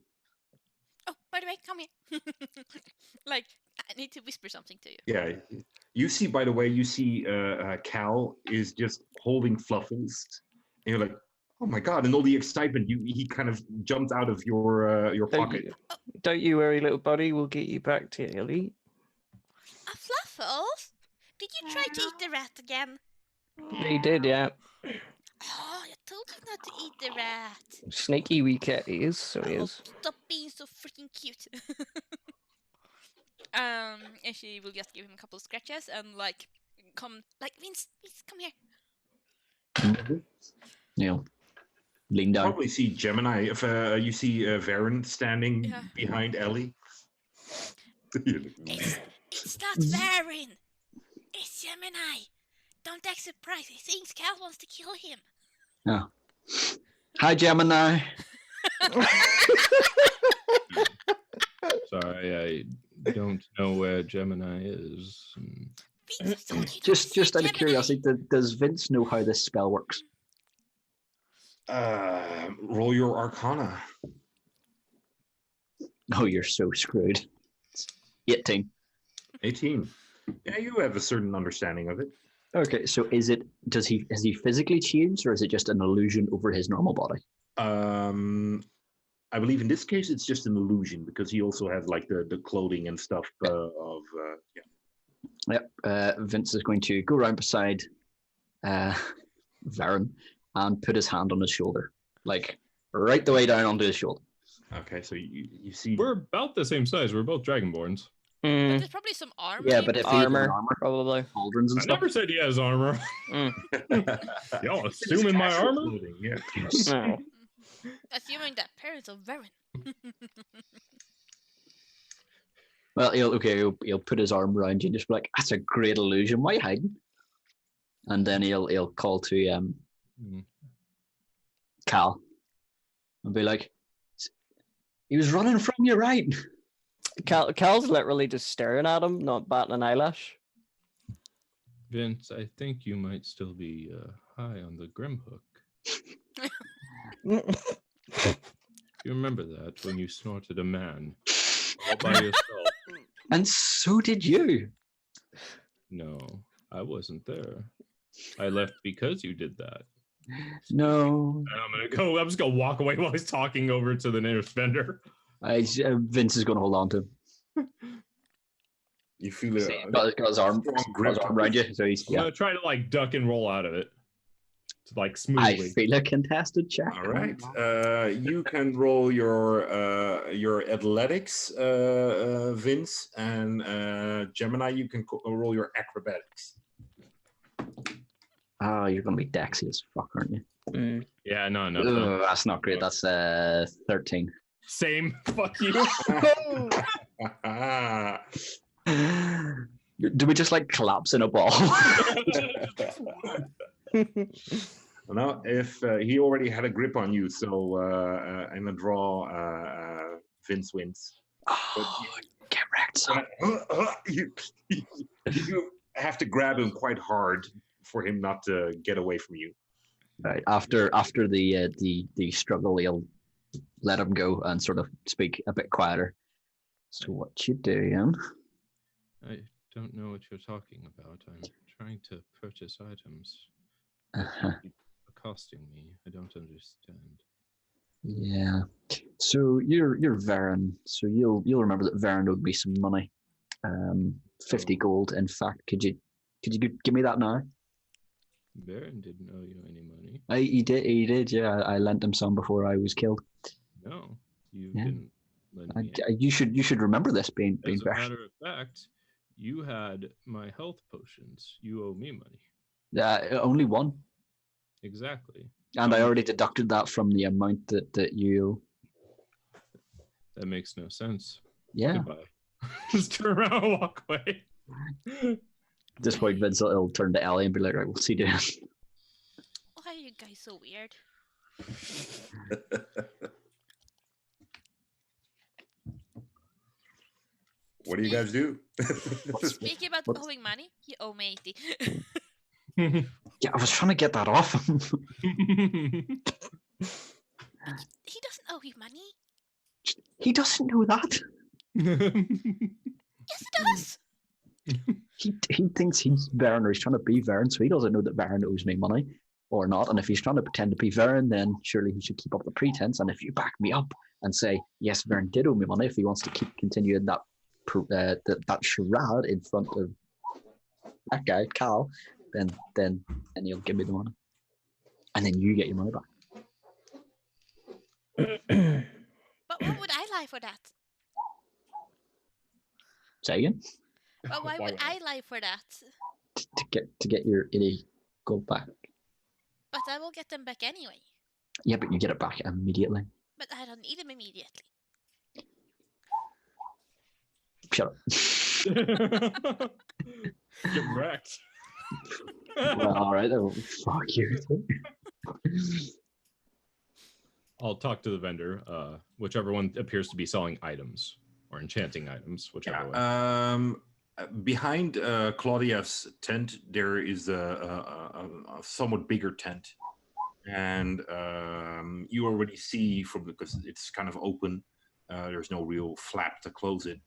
Oh, by the way, come here. Like, I need to whisper something to you. Yeah. You see, by the way, Cal is just holding Fluffles. And you're like, oh my God. And all the excitement, he kind of jumps out of your pocket. Don't you worry, little buddy. We'll get you back to Ellie. Fluffles? Did you try to eat the rat again? He did, yeah. Oh, I told you not to eat the rat. Sneaky wee cat he is, so he is. Stop being so freaking cute. And she will just give him a couple of scratches and like come, like Vince, come here. Yeah. Lean down. Probably see Gemini. If you see Varen standing behind Ellie. It's not Varen. It's Gemini. Don't act surprised. He thinks Cal wants to kill him. Yeah. Hi, Gemini. Sorry, I don't know where Gemini is. Just out of curiosity, does Vince know how this spell works? Roll your Arcana. Oh, you're so screwed. 18. 18. Yeah, you have a certain understanding of it. Okay, so has he physically changed, or is it just an illusion over his normal body? I believe in this case it's just an illusion because he also has like the clothing and stuff Yep. Vince is going to go around beside Varen and put his hand on his shoulder, like right the way down onto his shoulder. Okay, so you see We're about the same size. We're both Dragonborns. But there's probably some armor. Yeah, but if armor, probably pauldrons and I stuff. never said he has armor. Y'all assuming my armor? clothing, yeah. No. Assuming that parents of Varen. Well, he'll put his arm around you and just be like, "That's a great illusion. Why are you hiding?" And then he'll call to Cal and be like, "He was running from you, right?" Cal's literally just staring at him, not batting an eyelash. Vince, I think you might still be high on the Grim Hook. You remember that when you snorted a man all by yourself? And so did you. No, I wasn't there. I left because you did that. No. And I'm just gonna walk away while he's talking over to the nearest vendor. Vince is going to hold on to him. You feel it. Got his arm around you, so he's I'm gonna try to like duck and roll out of it, to, like smoothly. I feel a contested check. All right. You can roll your athletics, Vince, and Gemini. You can roll your acrobatics. Oh, you're going to be Dexy as fuck, aren't you? Yeah, no. That's not great. That's 13. Same. Fuck you. Do we just like collapse in a ball? No, if he already had a grip on you, so in a draw, Vince wins. Oh, get wrecked, son. You have to grab him quite hard for him not to get away from you. Right. After the struggle, he'll let him go and sort of speak a bit quieter. So what you doing? I don't know what you're talking about. I'm trying to purchase items. Keep accosting me. I don't understand. Yeah. So you're Varen. So you'll remember that Varen owed me some money. 50 gold. In fact, could you give me that now? Baron didn't owe you any money. He did. Yeah, I lent him some before I was killed. No, you didn't lend me. You should remember this being As a Varen. matter of fact, you had my health potions. You owe me money. Only one. Exactly. And I already deducted that from the amount that you. That makes no sense. Yeah. Goodbye. Just turn around and walk away. At this point, Vince will turn to Ellie and be like, right, what's he doing? Why are you guys so weird? What do you guys do? Speaking about owing money, you owe me 80. Yeah, I was trying to get that off him. He doesn't owe you money. He doesn't know that. Yes, he does. He thinks he's Varen, or he's trying to be Varen, so he doesn't know that Varen owes me money or not. And if he's trying to pretend to be Varen, then surely he should keep up the pretense. And if you back me up and say, yes, Varen did owe me money, if he wants to keep continuing that charade in front of that guy, Cal, then he'll give me the money. And then you get your money back. But why would I lie for that? Say again? But why would I lie for that? To get your 80 gold back. But I will get them back anyway. Yeah, but you get it back immediately. But I don't need them immediately. Shut up. Get wrecked. Well, all right, then. Fuck you. I'll talk to the vendor, whichever one appears to be selling items or enchanting items, whichever way. Behind Claudia's tent, there is a somewhat bigger tent, and you already see because it's kind of open. There's no real flap to close it,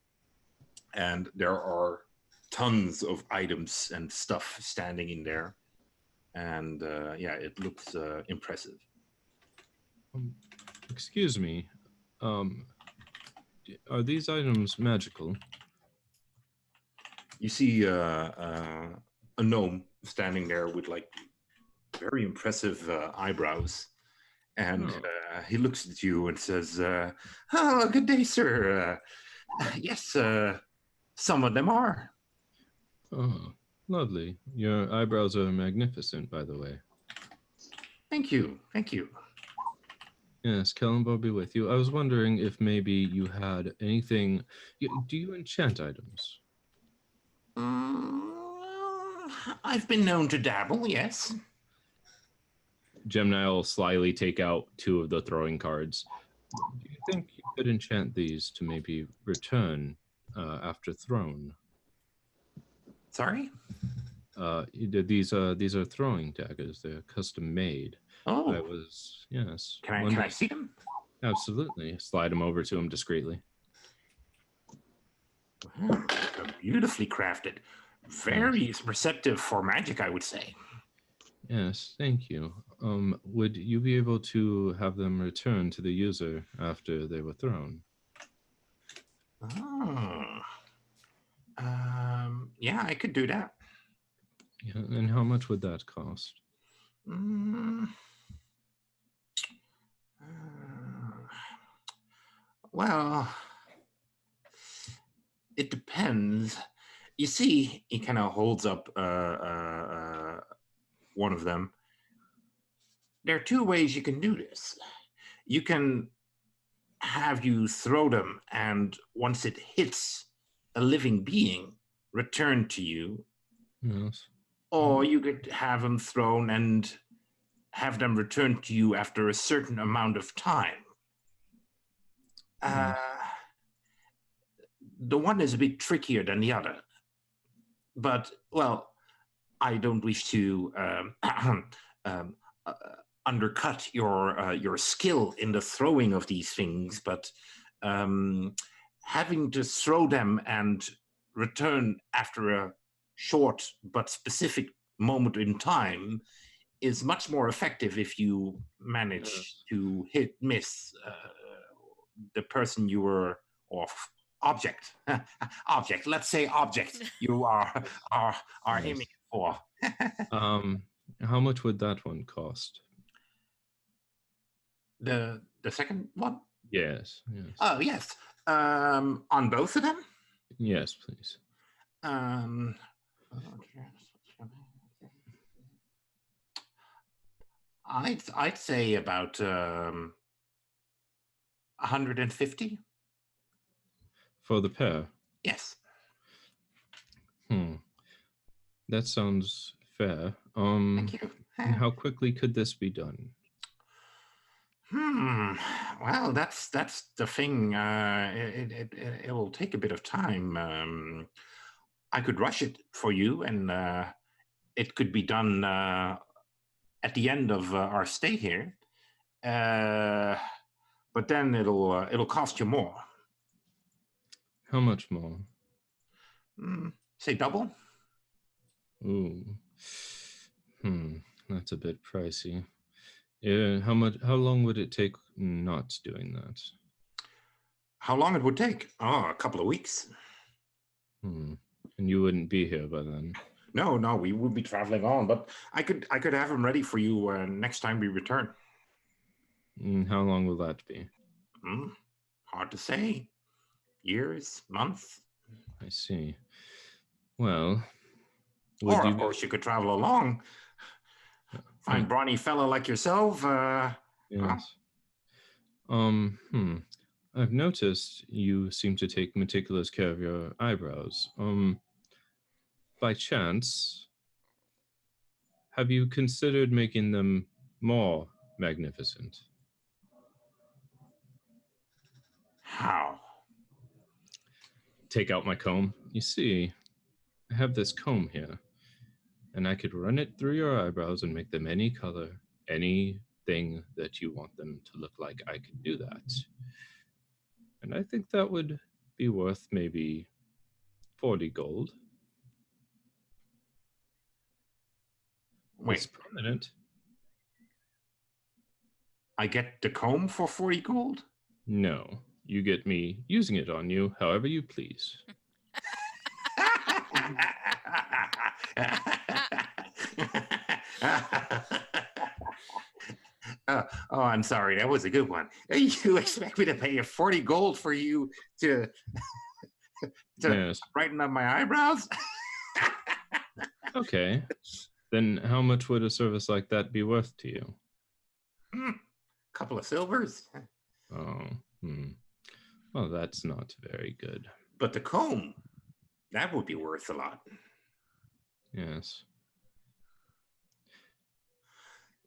and there are tons of items and stuff standing in there, and it looks impressive. Excuse me, are these items magical? You see a gnome standing there with like very impressive eyebrows, and he looks at you and says, "Oh, good day, sir. Yes, some of them are." Oh, lovely. Your eyebrows are magnificent, by the way. Thank you. Yes, Kellenbar be with you. I was wondering if maybe you had anything. Do you enchant items? I've been known to dabble, yes. Gemini will slyly take out 2 of the throwing cards. Do you think you could enchant these to maybe return after thrown? Sorry? These are throwing daggers. They're custom made. Oh, yes. Can I see them? Absolutely. Slide them over to him discreetly. Wow, they're beautifully crafted. Very receptive for magic, I would say. Yes, thank you. Would you be able to have them return to the user after they were thrown? Oh. Yeah, I could do that. Yeah, and how much would that cost? Mm, well, it depends. You see, he kind of holds up one of them. There are two ways you can do this. You can have you throw them, and once it hits a living being, return to you. Yes. Or you could have them thrown and have them return to you after a certain amount of time. Yes. The one is a bit trickier than the other. But, well, I don't wish to um, uh, undercut your skill in the throwing of these things, but having to throw them and return after a short but specific moment in time is much more effective if you manage to miss the person you were, or object, object. Let's say object you are Yes. aiming for. How much would that one cost? The second one? Yes. Yes. Oh yes. On both of them? Yes, please. I'd say about 150. For the pair? Yes. That sounds fair. Thank you. And how quickly could this be done? Well, that's the thing. It will take a bit of time. I could rush it for you, and it could be done at the end of our stay here. But then it'll cost you more. How much more? Say double. Ooh. That's a bit pricey. Yeah, how long would it take not doing that? How long it would take? Oh, a couple of weeks. And you wouldn't be here by then? No, we would be traveling on, but I could have them ready for you next time we return. How long will that be? Hard to say. Years, months. I see. Well, or of course you could travel along. Fine, brawny fella like yourself. Yes. I've noticed you seem to take meticulous care of your eyebrows. By chance, have you considered making them more magnificent? How? Take out my comb. You see, I have this comb here, and I could run it through your eyebrows and make them any color, anything that you want them to look like. I could do that. And I think that would be worth maybe 40 gold. Wait. It's permanent. I get the comb for 40 gold? No, you get me using it on you however you please. Oh, I'm sorry. That was a good one. You expect me to pay you 40 gold for you to Yes. brighten up my eyebrows? Okay. Then how much would a service like that be worth to you? Couple of silvers. Oh, well, that's not very good. But the comb, that would be worth a lot. Yes.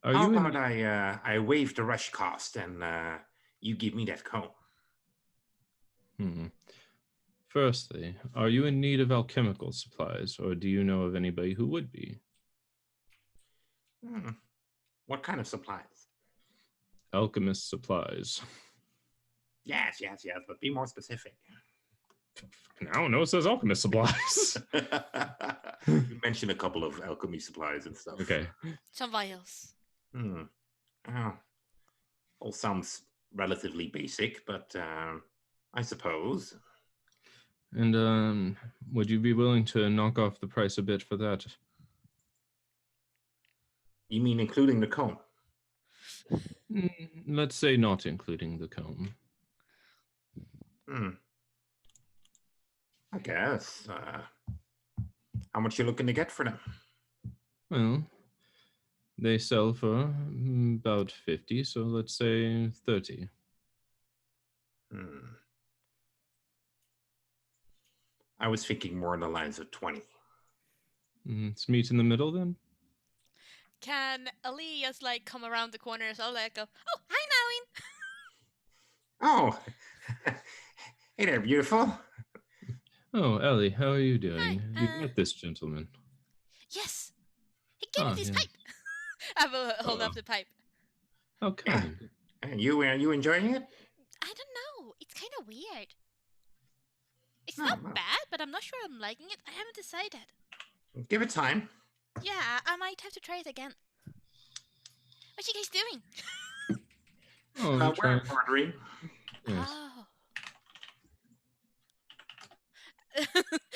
How about I waive the rush cost and you give me that comb? Firstly, are you in need of alchemical supplies, or do you know of anybody who would be? What kind of supplies? Alchemist supplies. Yes, but be more specific. I don't know. It says alchemist supplies. You mentioned a couple of alchemy supplies and stuff. Okay. Some vials. Oh, all sounds relatively basic, but I suppose. And would you be willing to knock off the price a bit for that? You mean including the comb? Let's say not including the comb. I guess. How much you looking to get for them? Well, they sell for about 50, so let's say 30. I was thinking more on the lines of 20. Let's meet in the middle then. Can Ali just like come around the corner as well, like go, oh, hi, Oh, hey there, beautiful. Oh, Ellie, how are you doing? Hi, You met this gentleman. Yes, he gave me this yeah. pipe. I will hold up the pipe. How kind. And you enjoying it? I don't know. It's kind of weird. It's not bad, but I'm not sure I'm liking it. I haven't decided. Give it time. Yeah, I might have to try it again. What you guys doing? We're ordering. Yes. Oh.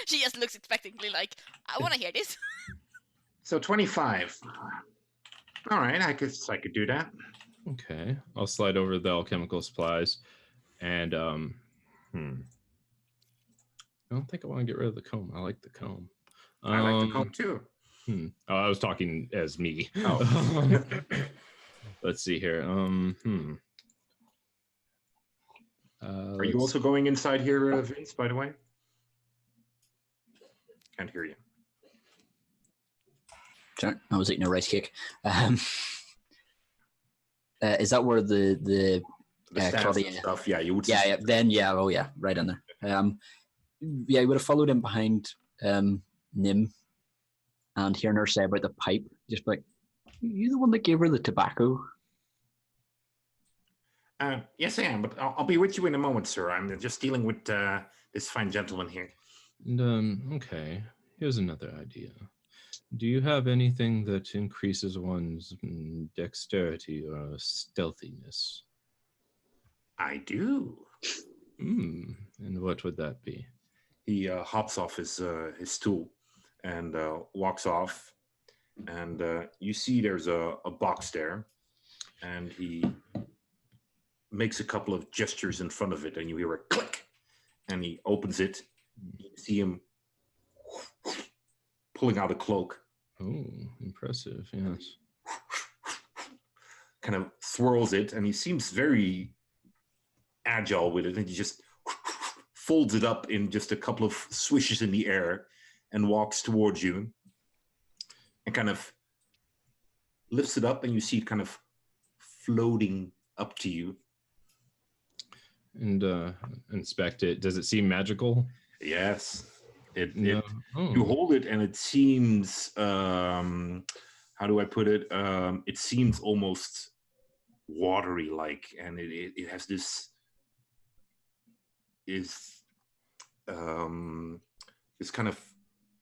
She just looks expectantly like, I want to hear this. So 25. All right, I guess I could do that. Okay, I'll slide over the alchemical supplies, and I don't think I want to get rid of the comb. I like the comb. I like the comb too. Oh, I was talking as me. Oh. Let's see here. Are you also going inside here, Vince, by the way? Can't hear you. Sorry, I was eating a rice cake. Is that where the stats and stuff? Yeah, you would. Yeah. Then oh yeah, right in there. Yeah, I would have followed him behind Nim, and hearing her say about the pipe, just like, you the one that gave her the tobacco? Yes, I am, but I'll be with you in a moment, sir. I'm just dealing with this fine gentleman here. Okay. Here's another idea. Do you have anything that increases one's dexterity or stealthiness? I do. And what would that be? He hops off his stool and walks off, and you see there's a box there, and he makes a couple of gestures in front of it, and you hear a click, and he opens it. You see him pulling out a cloak. Oh, impressive, yes. Kind of swirls it, and he seems very agile with it, and he just folds it up in just a couple of swishes in the air and walks towards you and kind of lifts it up, and you see it kind of floating up to you. And inspect it. Does it seem magical? Yes. No. You hold it, and it seems, how do I put it? It seems almost watery like, and it has this kind of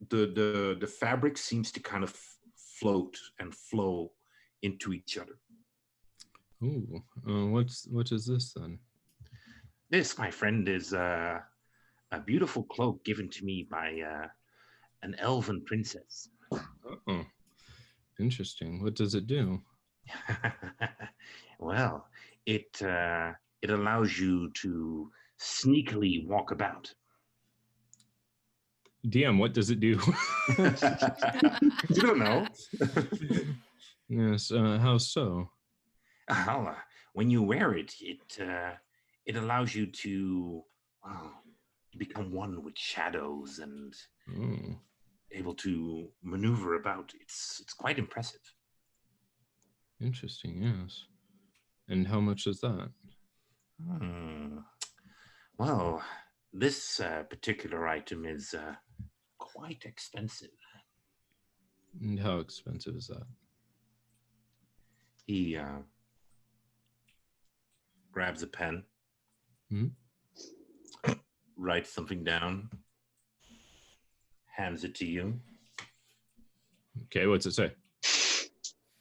the fabric seems to kind of float and flow into each other. Ooh, what is this then? This, my friend, is a beautiful cloak given to me by an elven princess. Oh, interesting. What does it do? Well, it allows you to sneakily walk about. DM, what does it do? You don't know. Yes, how so? Well, when you wear it, it allows you to become one with shadows and able to maneuver about. It's quite impressive. Interesting, yes. And how much is that? Well, this particular item is quite expensive. And how expensive is that? He grabs a pen writes something down, hands it to you. Okay, what's it say?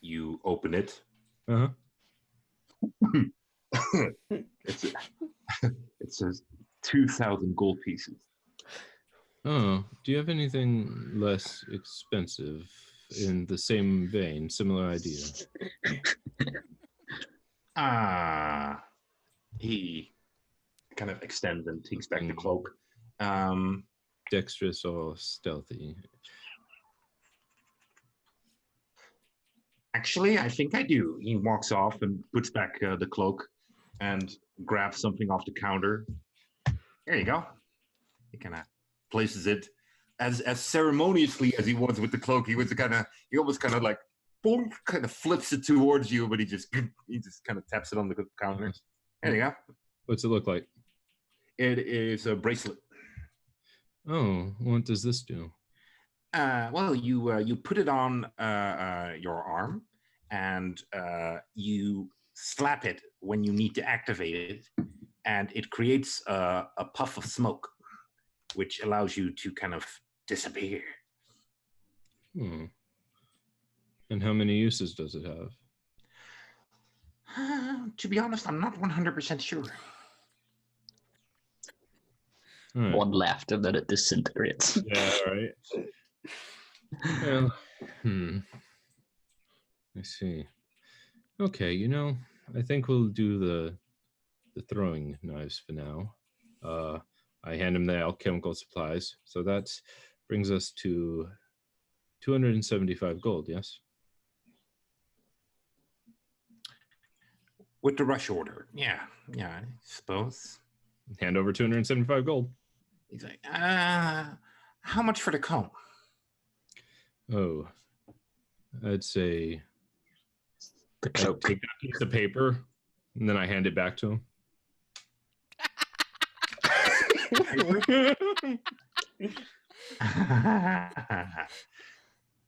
You open it. Uh huh. It says 2,000 gold pieces. Oh, do you have anything less expensive in the same vein, similar idea? He kind of extends and takes back the cloak. Dexterous or stealthy? Actually, I think I do. He walks off and puts back the cloak and grabs something off the counter. There you go. He kind of places it as ceremoniously as he was with the cloak. He almost kind of like boom, kind of flips it towards you, but he just kind of taps it on the counter. There you go. What's it look like? It is a bracelet. Oh, what does this do? Well, you put it on your arm, and you slap it when you need to activate it, and it creates a puff of smoke, which allows you to kind of disappear. Hmm. And how many uses does it have? To be honest, I'm not 100% sure. Right. One left, and then it disintegrates. Yeah, right. Well, I see. Okay, I think we'll do the throwing knives for now. I hand him the alchemical supplies, so that brings us to 275 gold. Yes. With the rush order, yeah, I suppose. Hand over 275 gold. He's like, how much for the comb? Oh, I'd say The cloak. take that piece of paper, and then I hand it back to him.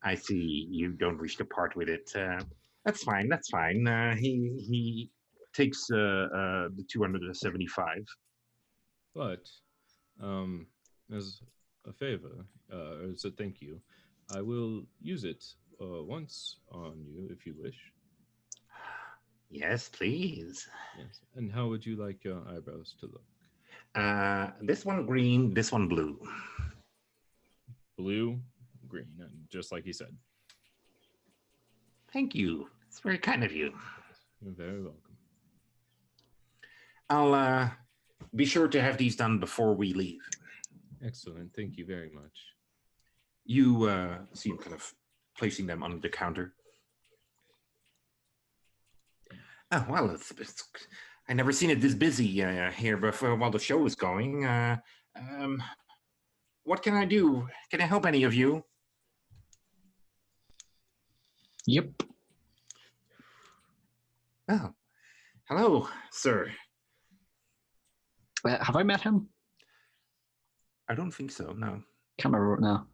I see you don't wish to part with it. That's fine. He takes the 275. But as a favor, as a thank you, I will use it once on you if you wish. Yes, please. Yes. And how would you like your eyebrows to look? This one green, this one blue. Blue, green, just like he said. Thank you. It's very kind of you. You're very welcome. I'll be sure to have these done before we leave. Excellent. Thank you very much. You see him kind of placing them on the counter. Oh, well, it's I never seen it this busy here before while the show was going. What can I do? Can I help any of you? Yep. Oh, hello, sir. Have I met him? I don't think so. No, Can't remember now.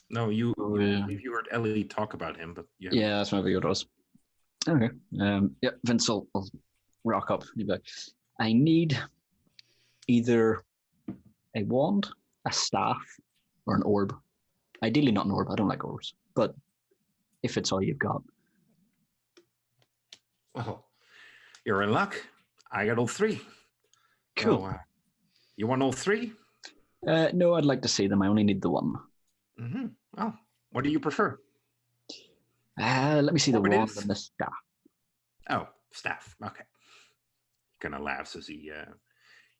no. You heard Ellie talk about him, but yeah. Yeah, that's maybe what it was. Okay. Yeah, Vince will rock up. He'll be like, I need either a wand, a staff, or an orb. Ideally not an orb. I don't like orbs. But if it's all you've got. Well, you're in luck. I got all three. Cool. So, you want all three? No, I'd like to see them. I only need the one. Mm-hmm. Oh, what do you prefer? Let me see the Orb it wand is. and the staff. Oh, staff. Okay. He kind of laughs as he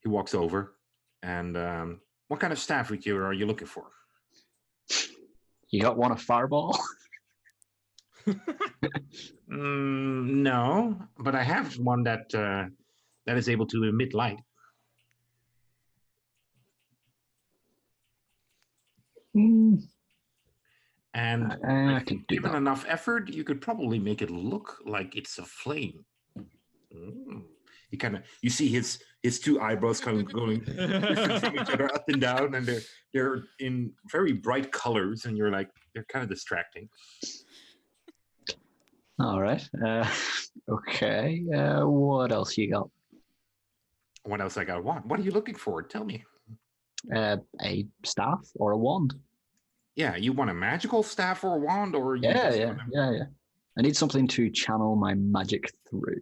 walks over. And what kind of staff are you looking for? You got one, a fireball? No, but I have one that is able to emit light. And I can do given that. enough effort, you could probably make it look like it's a flame. You see his two eyebrows kind of going from each other up and down, and they're in very bright colors, and you're like, they're kind of distracting. All right. Okay. What else you got? What else I got? What are you looking for? Tell me. A staff or a wand. Yeah, you want a magical staff or a wand, or you Yeah, just yeah, want a... yeah. I need something to channel my magic through.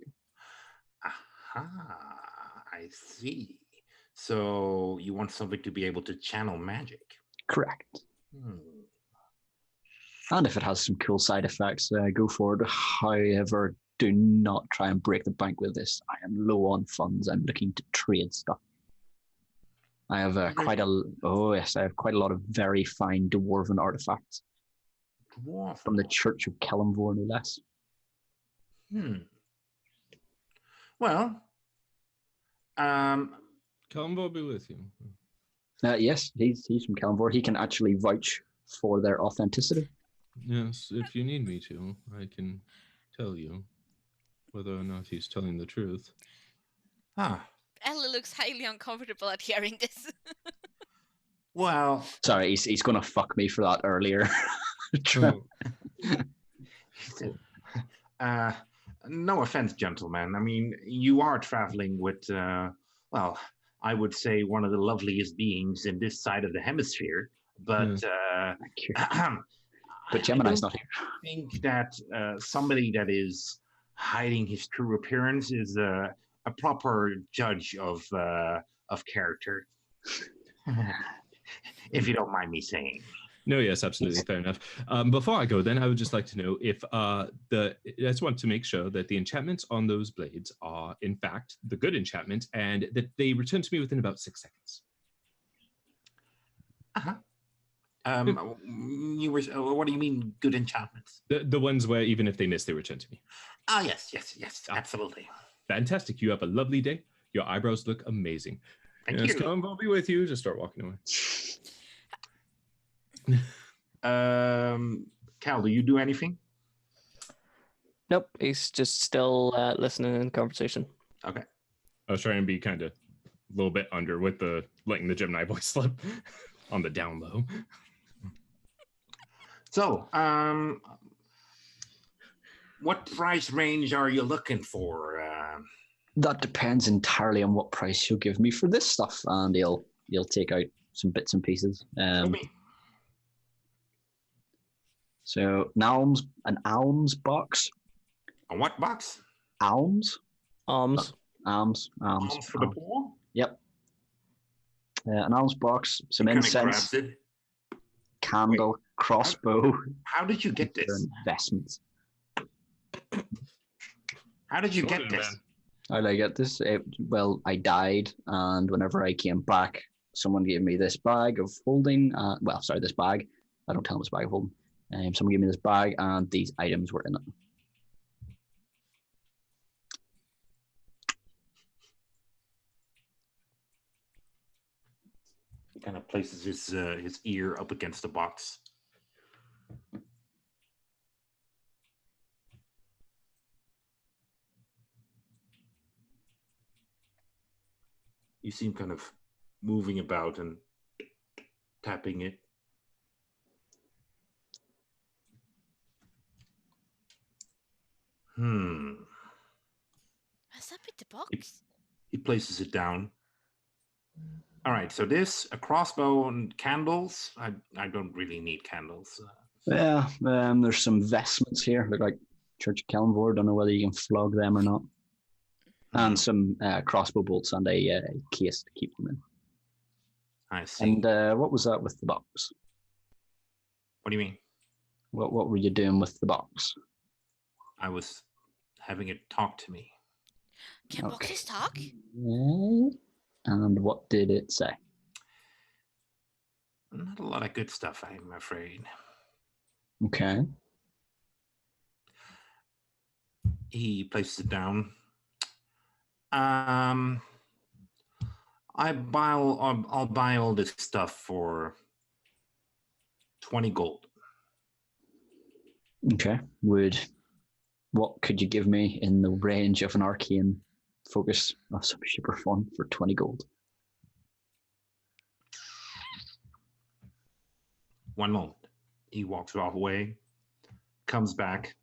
Aha, I see. So you want something to be able to channel magic. Correct. Hmm. And if it has some cool side effects, go for it. However, do not try and break the bank with this. I am low on funds. I'm looking to trade stuff. I have I have quite a lot of very fine dwarven artifacts from the Church of Kellamvor, no less. Well, Kellamvor be with you. Yes, he's from Kellamvor. He can actually vouch for their authenticity. Yes, if you need me to, I can tell you whether or not he's telling the truth. Ellie looks highly uncomfortable at hearing this. Well, sorry, he's going to fuck me for that earlier. No offense, gentlemen. I mean, you are traveling with, well, I would say one of the loveliest beings in this side of the hemisphere. But but Gemini's not here. I think that somebody that is hiding his true appearance is a proper judge of character. If you don't mind me saying. No, yes, absolutely, fair enough. Before I go, then I would just like to know if I just want to make sure that the enchantments on those blades are, in fact, the good enchantment, and that they return to me within about 6 seconds. You were. What do you mean, good enchantments? The ones where even if they miss, they return to me. Oh, yes, absolutely. Fantastic. You have a lovely day. Your eyebrows look amazing. Thank you. I'll be with you. Just start walking away. Cal, do you do anything? Nope, he's just still listening in the conversation. Okay. I was trying to be kind of a little bit under with the letting the Gemini voice slip on the down low. So, what price range are you looking for? That depends entirely on what price you'll give me for this stuff, and he'll take out some bits and pieces. So an alms box. A what box? Alms. Alms for the poor? Yep. An alms box, some incense, candle, crossbow. How did you get this? Investments. How did you get this? How did I get this? Well, I died, and whenever I came back, someone gave me this bag of holding. This bag. I don't tell them it's a bag of holding. Someone gave me this bag, and these items were in it. He kind of places his ear up against the box. You see him kind of moving about and tapping it. What's up with the box? He places it down. All right, so this, a crossbow and candles. I don't really need candles. Yeah, there's some vestments here. Look like Church of Kellamvor. Don't know whether you can flog them or not. And some crossbow bolts and a case to keep them in. I see. And what was that with the box? What do you mean? What were you doing with the box? I was having it talk to me. Can boxes talk? And what did it say? Not a lot of good stuff, I'm afraid. Okay. He places it down. I'll buy all this stuff for 20 gold. Okay. What could you give me in the range of an arcane focus of some super fun for 20 gold? One moment. He walks off away, comes back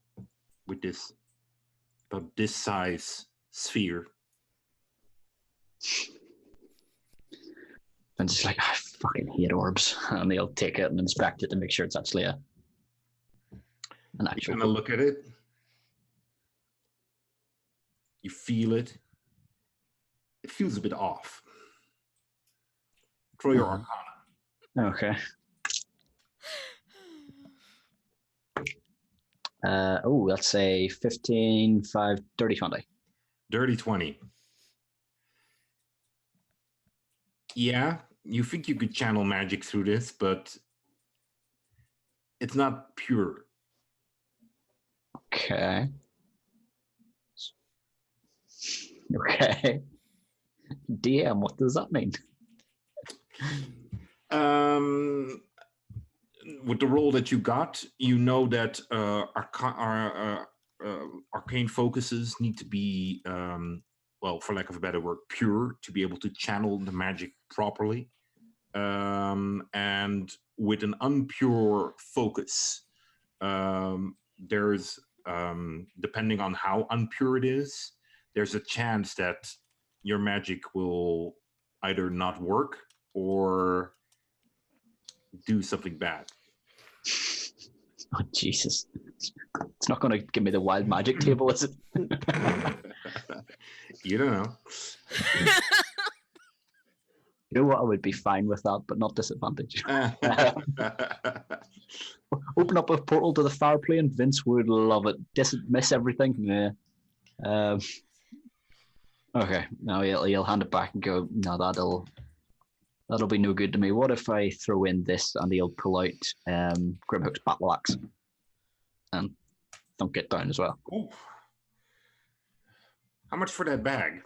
with this about this size sphere. And it's like, I fucking hate orbs. And they'll take it and inspect it to make sure it's actually an You actual. kind of look at it. You feel it. It feels a bit off. Throw your Arcana. Okay. That's a 15, 5, dirty 20. Dirty 20. Yeah, you think you could channel magic through this, but it's not pure. Okay. Okay. DM, what does that mean? With the roll that you got, you know that arcane focuses need to be, well, for lack of a better word, pure to be able to channel the magic properly. And with an unpure focus, there's, depending on how unpure it is, there's a chance that your magic will either not work or do something bad. Oh, Jesus. It's not going to give me the wild magic table, is it? You don't know. You know what? I would be fine with that, but not disadvantage. Open up a portal to the fire plane. Vince would love it. Miss everything. Yeah. Okay. Now he'll hand it back and go, no, that'll be no good to me. What if I throw in this and he'll pull out Grimhook's battle axe and thunk it down as well? Ooh. How much for that bag?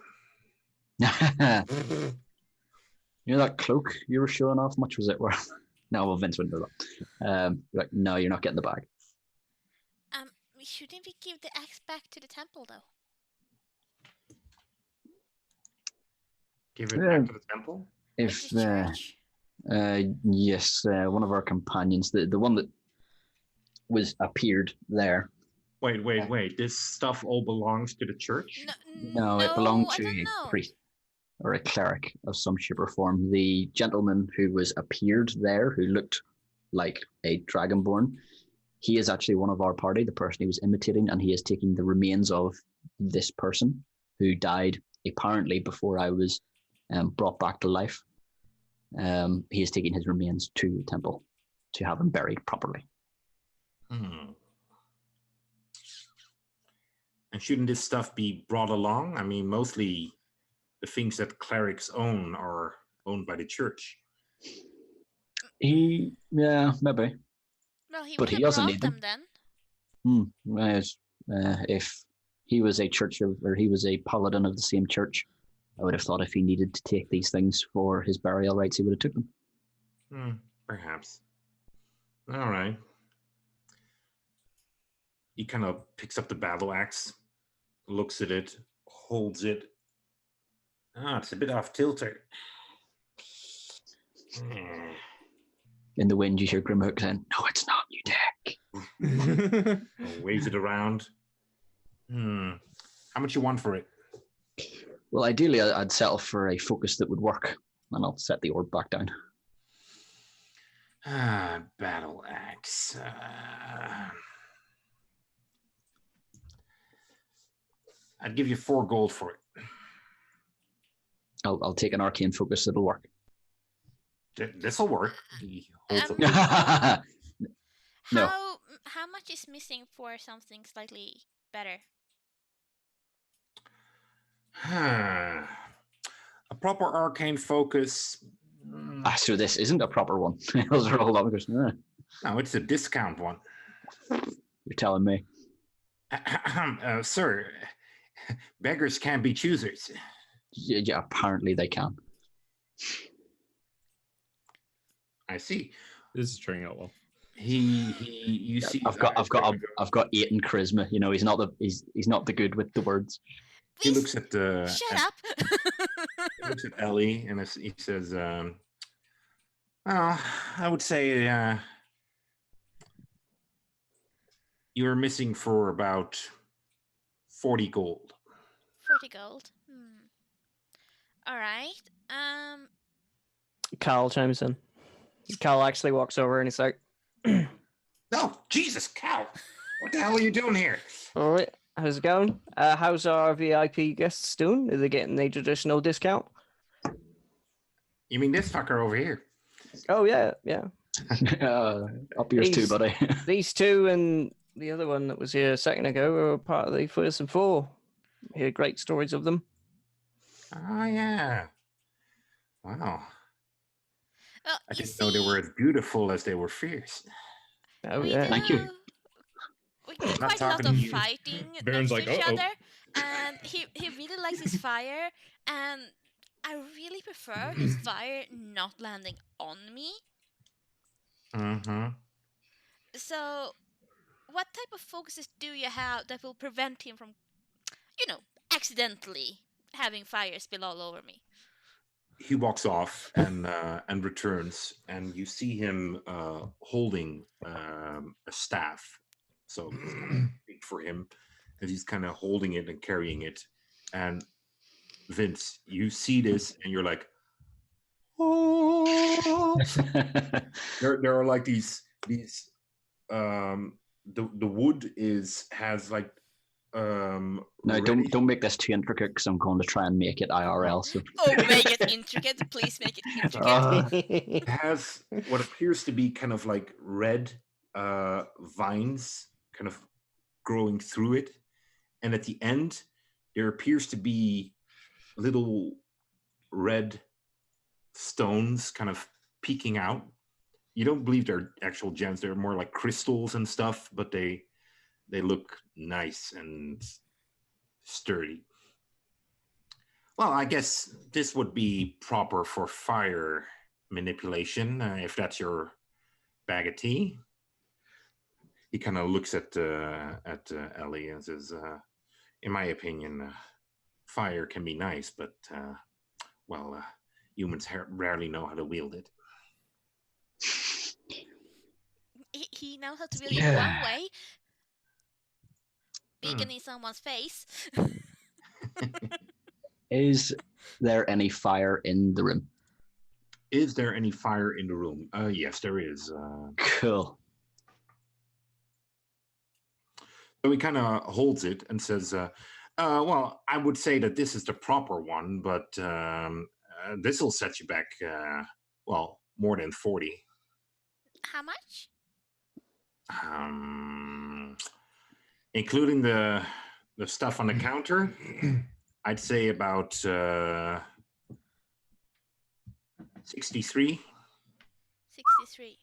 You know that cloak you were showing off? How much was it worth? No, well, Vince wouldn't do that. Like, no, you're not getting the bag. Shouldn't we give the axe back to the temple, though? Give it back to the temple? If the church? yes, one of our companions, the one that was appeared there. Wait. This stuff all belongs to the church? No, it belonged to a priest or a cleric of some shape or form. The gentleman who was appeared there, who looked like a dragonborn, he is actually one of our party, the person he was imitating, and he is taking the remains of this person who died apparently before I was brought back to life. He is taking his remains to the temple to have him buried properly. And shouldn't this stuff be brought along? I mean, mostly the things that clerics own are owned by the church. Yeah, maybe. Well, he but he doesn't need them then. If he was a or he was a paladin of the same church, I would have thought if he needed to take these things for his burial rites, he would have took them. Perhaps. All right. He kind of picks up the battle axe, looks at it, holds it. It's a bit off tilter. In the wind, you hear Grimhook saying, "No, it's not, you dick." Waves it around. How much you want for it? Well, ideally, I'd settle for a focus that would work, and I'll set the orb back down. Battle axe. I'd give you 4 gold for it. I'll take an arcane focus that'll work. This'll work. He holds up. No. How much is missing for something slightly better? A proper arcane focus. So this isn't a proper one. Those are all others. No, it's a discount one. You're telling me. Sir, beggars can be choosers. Yeah, apparently they can. I see. This is turning out well. You see. I've got 8 in charisma. You know, he's not the good with the words. Please, he looks at the. Shut up. He looks at Ellie and he says, "Well, I would say you're missing for about 40 gold." 40 gold. All right. Cal chimes in. Cal actually walks over and he's like, Oh, Jesus, Cal. What the hell are you doing here? all right, how's it going? How's our VIP guests doing? Are they getting the traditional discount? You mean this fucker over here? Oh, yeah. Up yours too, buddy. These two and the other one that was here a second ago were part of the first and four. Hear great stories of them. Oh, yeah. Wow. Well, I you didn't know they were see, as beautiful as they were fierce. Oh, we yeah. Thank you. We do Not quite a lot talking of to you. fighting Baron's next to like, each "Uh-oh." other, and he really likes his fire, and I really prefer his fire not landing on me. Mm-hmm. So, what type of focuses do you have that will prevent him from, accidentally having fire spill all over me? He walks off and returns, and you see him holding a staff. So it's kind of big for him, and he's kind of holding it and carrying it. And Vince, you see this, and you're like, oh. There are like these the wood has like No, reddish- don't make this too intricate because I'm going to try and make it IRL. So Oh, make it intricate, please make it intricate. it has what appears to be kind of like red vines kind of growing through it, and at the end there appears to be little red stones kind of peeking out. You don't believe they're actual gems, they're more like crystals and stuff, but they look nice and sturdy. Well, I guess this would be proper for fire manipulation, if that's your bag of tea. He kind of looks at Ellie and says, "In my opinion, fire can be nice, but humans rarely know how to wield it." He knows how to wield it one way, beacon in someone's face. is there any fire in the room? Is there any fire in the room? Yes, there is. Cool. So he kind of holds it and says, well, I would say that this is the proper one, but this will set you back, more than 40. How much? Including the stuff on the counter, I'd say about 63. 63.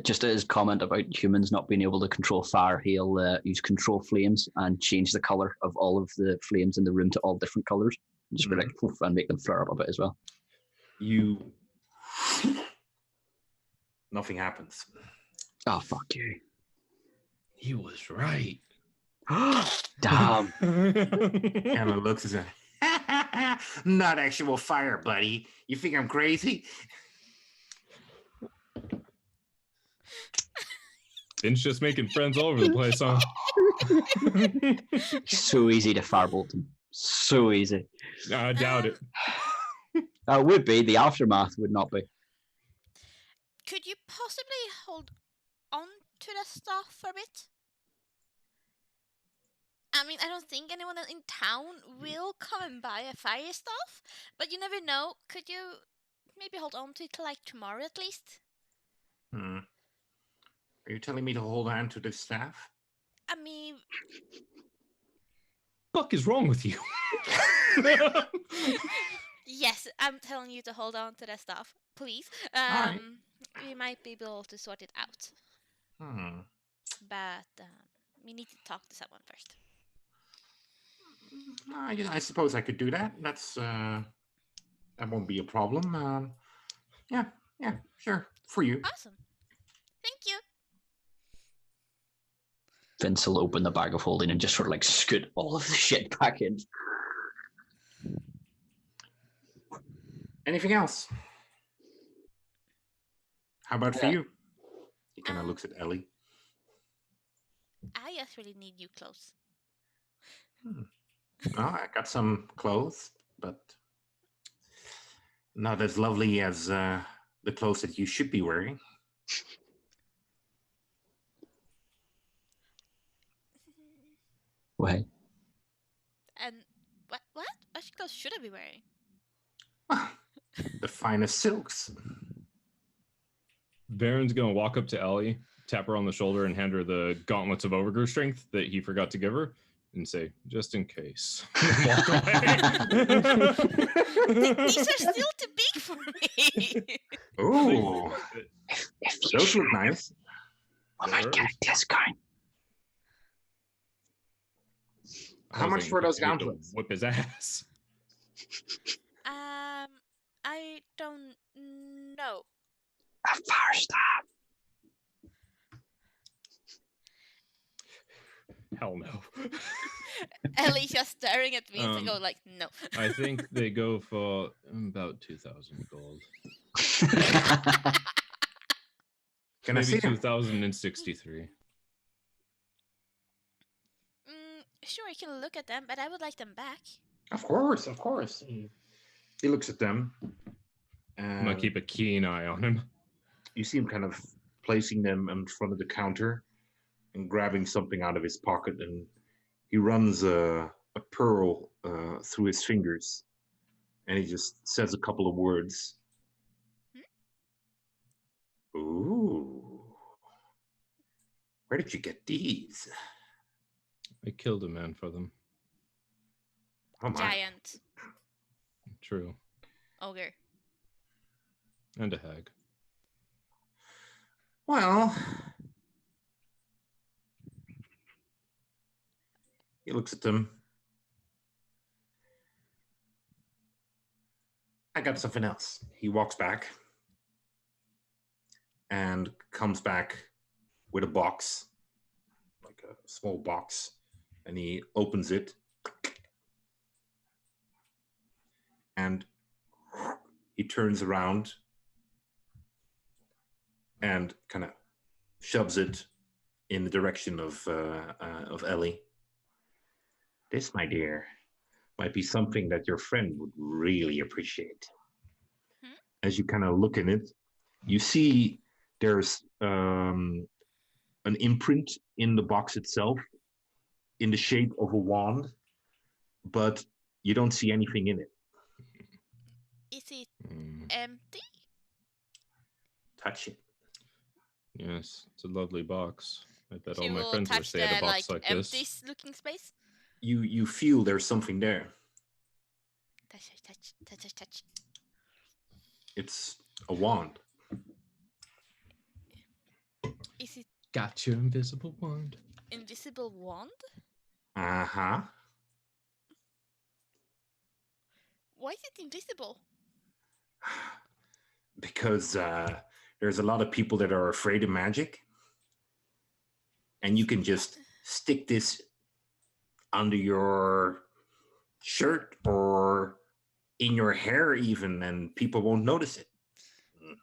Just his comment about humans not being able to control fire, he'll use control flames and change the color of all of the flames in the room to all different colors. Just be like, poof, and make them flare up a bit as well. Nothing happens. Oh, fuck you. He was right. Damn. Emma looks and says, not actual fire, buddy. You think I'm crazy? Vince just making friends all over the place, huh? So easy to firebolt him. So easy. I doubt it. It would be. The aftermath would not be. Could you possibly hold on to the stuff for a bit? I mean, I don't think anyone in town will come and buy a fire stuff, but you never know. Could you maybe hold on to it till like tomorrow at least? Are you telling me to hold on to this staff? I mean, Fuck is wrong with you? yes, I'm telling you to hold on to that stuff, please. Alright. We might be able to sort it out, but we need to talk to someone first. I suppose I could do that. That won't be a problem. Yeah, sure, for you. Awesome. Thank you. Vince will open the bag of holding and just sort of like scoot all of the shit back in. Anything else? How about for you? He kind of looks at Ellie. I actually need new clothes. I got some clothes, but Not as lovely as the clothes that you should be wearing. Wait. And what clothes should I be wearing? The finest silks. Baron's gonna walk up to Ellie, tap her on the shoulder, and hand her the gauntlets of overgrowth strength that he forgot to give her, and say, "Just in case." Walk away. These are still too big for me. Ooh, If those look nice. I might get a discount. How much for those gauntlets? Whip his ass. I don't know. A fire stab. Hell no. Ellie's just staring at me and go like, no. I think they go for about 2,000 gold. Can Maybe I see them? 2,063. Sure, I can look at them, but I would like them back. Of course. He looks at them. I'm gonna keep a keen eye on him. You see him kind of placing them in front of the counter and grabbing something out of his pocket, and he runs a pearl through his fingers, and he just says a couple of words. Ooh. Where did you get these? I killed a man for them. Oh my. Giant. True. Ogre. And a hag. Well, he looks at them. I got something else. He walks back and comes back with a box, like a small box, and he opens it and he turns around and kind of shoves it in the direction of Ellie. This, my dear, might be something that your friend would really appreciate. As you kind of look in it, you see there's an imprint in the box itself in the shape of a wand, but you don't see anything in it. Is it empty? Touch it. Yes, it's a lovely box. I bet She all my will friends wish touch they had a the box like empty this. looking space. You feel there's something there. Touch. It's a wand. Is it Got your invisible wand. invisible wand? Uh-huh. Why is it invisible? Because there's a lot of people that are afraid of magic. And you can just stick this under your shirt or in your hair even, and people won't notice it.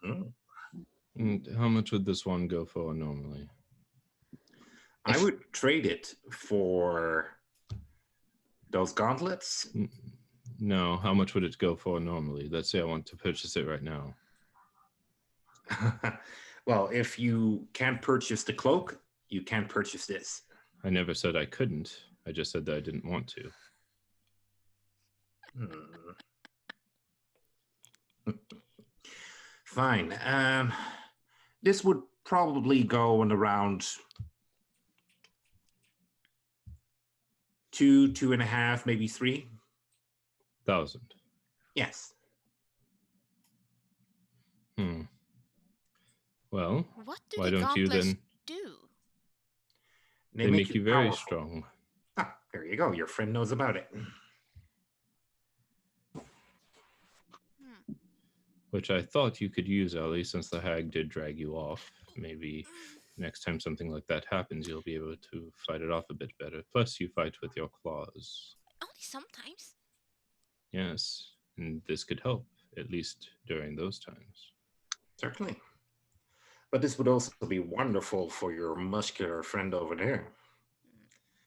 Mm-hmm. And how much would this one go for normally? I would trade it for those gauntlets. No, how much would it go for normally? Let's say I want to purchase it right now. Well, if you can't purchase the cloak, you can't purchase this. I never said I couldn't. I just said that I didn't want to. Fine. This would probably go in around 2.5, maybe 3,000. Yes. Well, what do why the don't you then do? They make you very powerful. strong. Ah, there you go. Your friend knows about it. Which I thought you could use, Ellie, since the hag did drag you off. Maybe next time something like that happens, you'll be able to fight it off a bit better. Plus, you fight with your claws. Only sometimes. Yes, and this could help, at least during those times. Certainly. But this would also be wonderful for your muscular friend over there.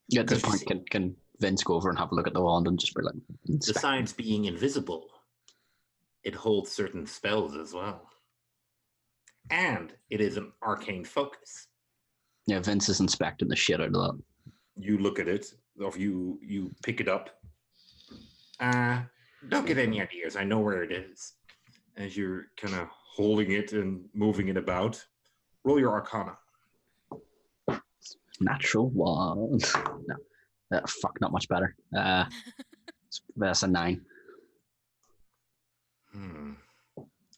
Yeah, at this point, can Vince go over and have a look at the wand and just be like, Besides being invisible, it holds certain spells as well. And it is an arcane focus. Yeah, Vince is inspecting the shit out of that. You look at it, or you pick it up. Don't get any ideas. I know where it is. As you're kind of holding it and moving it about, roll your Arcana. Natural one. No. Fuck, not much better. That's a 9.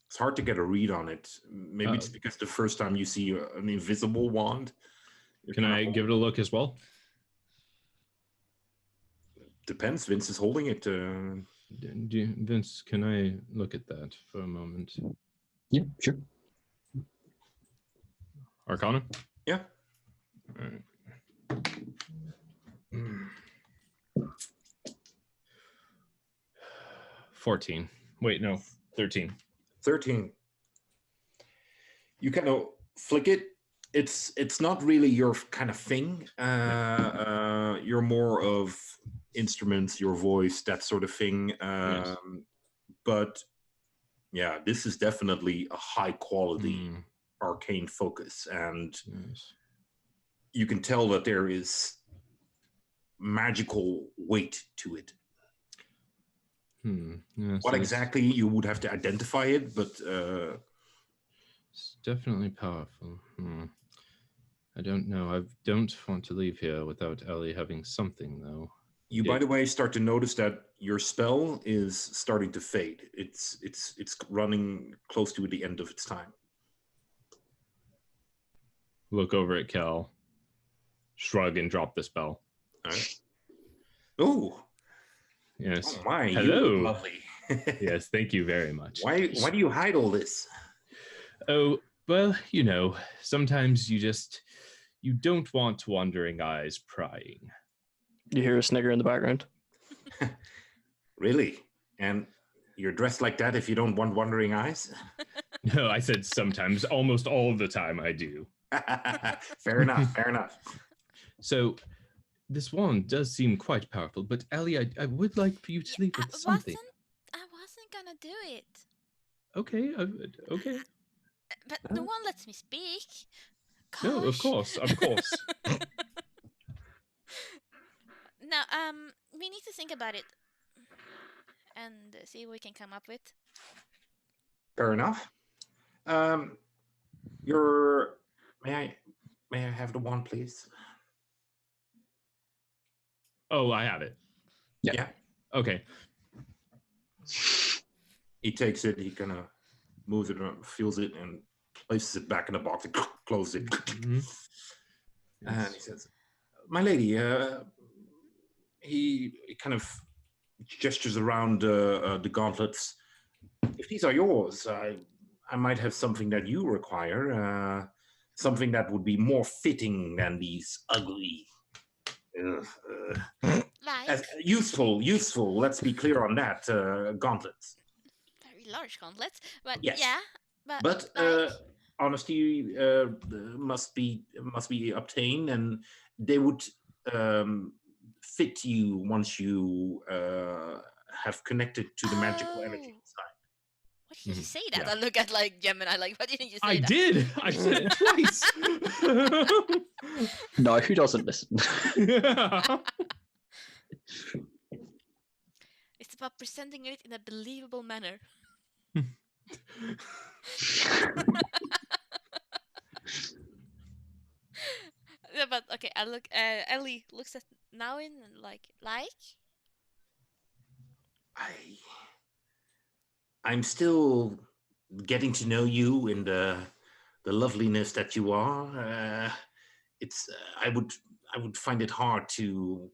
It's hard to get a read on it. Maybe it's because the first time you see an invisible wand. Can I give it a look as well? Depends. Vince is holding it. Vince, can I look at that for a moment? Yeah, sure. Arcana? Yeah. All right. 14. Wait, no, 13. 13. You kind of flick it. It's not really your kind of thing. You're more of instruments, your voice, that sort of thing. Yes. But yeah, this is definitely a high quality arcane focus, and you can tell that there is magical weight to it. Yeah, what exactly, you would have to identify it, but it's definitely powerful. I don't know. I don't want to leave here without Ellie having something, though. You, by the way, start to notice that your spell is starting to fade. It's running close to the end of its time. Look over at Kel, shrug, and drop the spell. All right. Oh. Yes. Oh my. Hello. You look lovely. Yes. Thank you very much. Why do you hide all this? Oh, well, you know, sometimes you don't want wandering eyes prying. You hear a snigger in the background. Really? And you're dressed like that if you don't want wandering eyes? No, I said sometimes. Almost all of the time I do. Fair enough. Fair enough. So, this wand does seem quite powerful, but Ellie, I would like for you to leave with something. I wasn't gonna do it. Okay, okay. But no one lets me speak. Gosh. No, of course. Now, we need to think about it and see what we can come up with. Fair enough. May I have the wand, please? Oh, I have it. Yeah. Okay. He takes it. He kind of moves it around, feels it, and places it back in the box and closes it. Mm-hmm. Yes. And he says, "My lady," he kind of gestures around the gauntlets. "If these are yours, I might have something that you require. Something that would be more fitting than these ugly." As useful. Let's be clear on that. Gauntlets. Very large gauntlets, but yes. Yeah. But honesty must be obtained, and they would fit you once you have connected to the magical energy inside. Why did you say that? Yeah. I look at like Gemini, like, why didn't you say that? I did. I said it twice. No, who doesn't listen? It's about presenting it in a believable manner. Yeah, but okay, I look. Ellie looks at Nawin and like. I'm still getting to know you and the loveliness that you are. I would find it hard to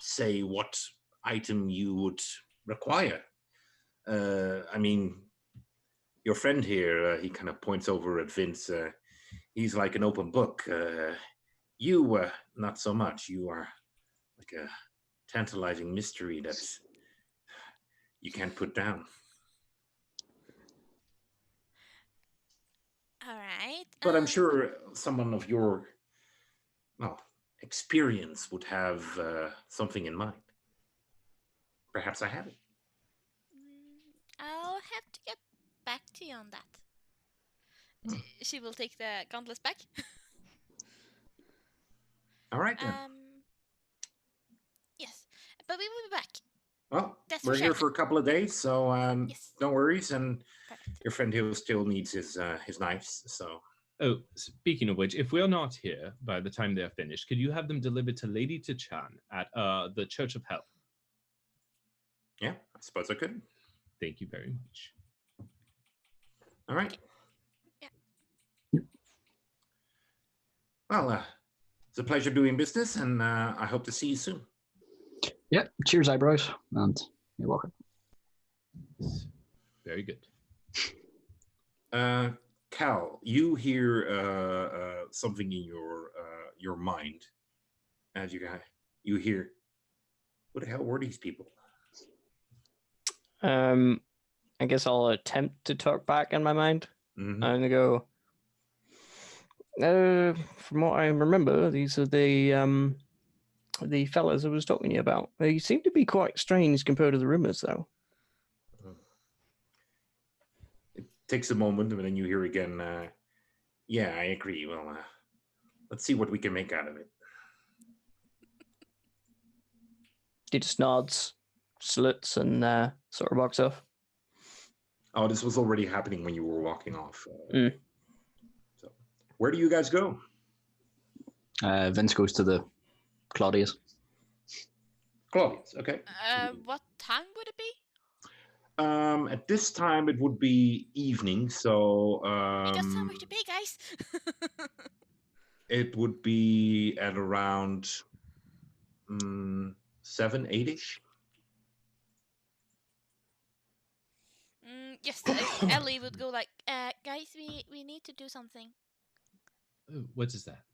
say what item you would require. I mean, your friend here, he kind of points over at Vince. He's like an open book. You, not so much. You are like a tantalizing mystery that you can't put down. All right. But I'm sure someone of your experience would have something in mind. Perhaps I have it. I'll have to get back to you on that. She will take the gauntlets back. All right then. Yes, but we will be back. Well, That's we're for here sure. for a couple of days, so Yes. no worries. And Perfect. your friend here still needs his knives, so. Oh, speaking of which, if we're not here by the time they're finished, could you have them delivered to Lady Tichan at the Church of Hell? Yeah, I suppose I could. Thank you very much. All right. Okay. Yeah. Well, it's a pleasure doing business, and I hope to see you soon. Yeah, cheers, eyebrows, and you're welcome. Very good. Cal, you hear something in your mind as you hear, what the hell were these people? I guess I'll attempt to talk back in my mind. Mm-hmm. And go, from what I remember, these are the fellas I was talking to you about. They seem to be quite strange compared to the rumors, though. It takes a moment, and then you hear again, yeah, I agree. Well, let's see what we can make out of it. He just nods, salutes, and sort of walks off. Oh, this was already happening when you were walking off. So, where do you guys go? Vince goes to the Claudius. Claudius, okay. What time would it be? At this time, it would be evening, so We got somewhere to be, guys. it would be at around 7, 8-ish. Yes, Ellie would go like, guys, we need to do something. Oh, what is that?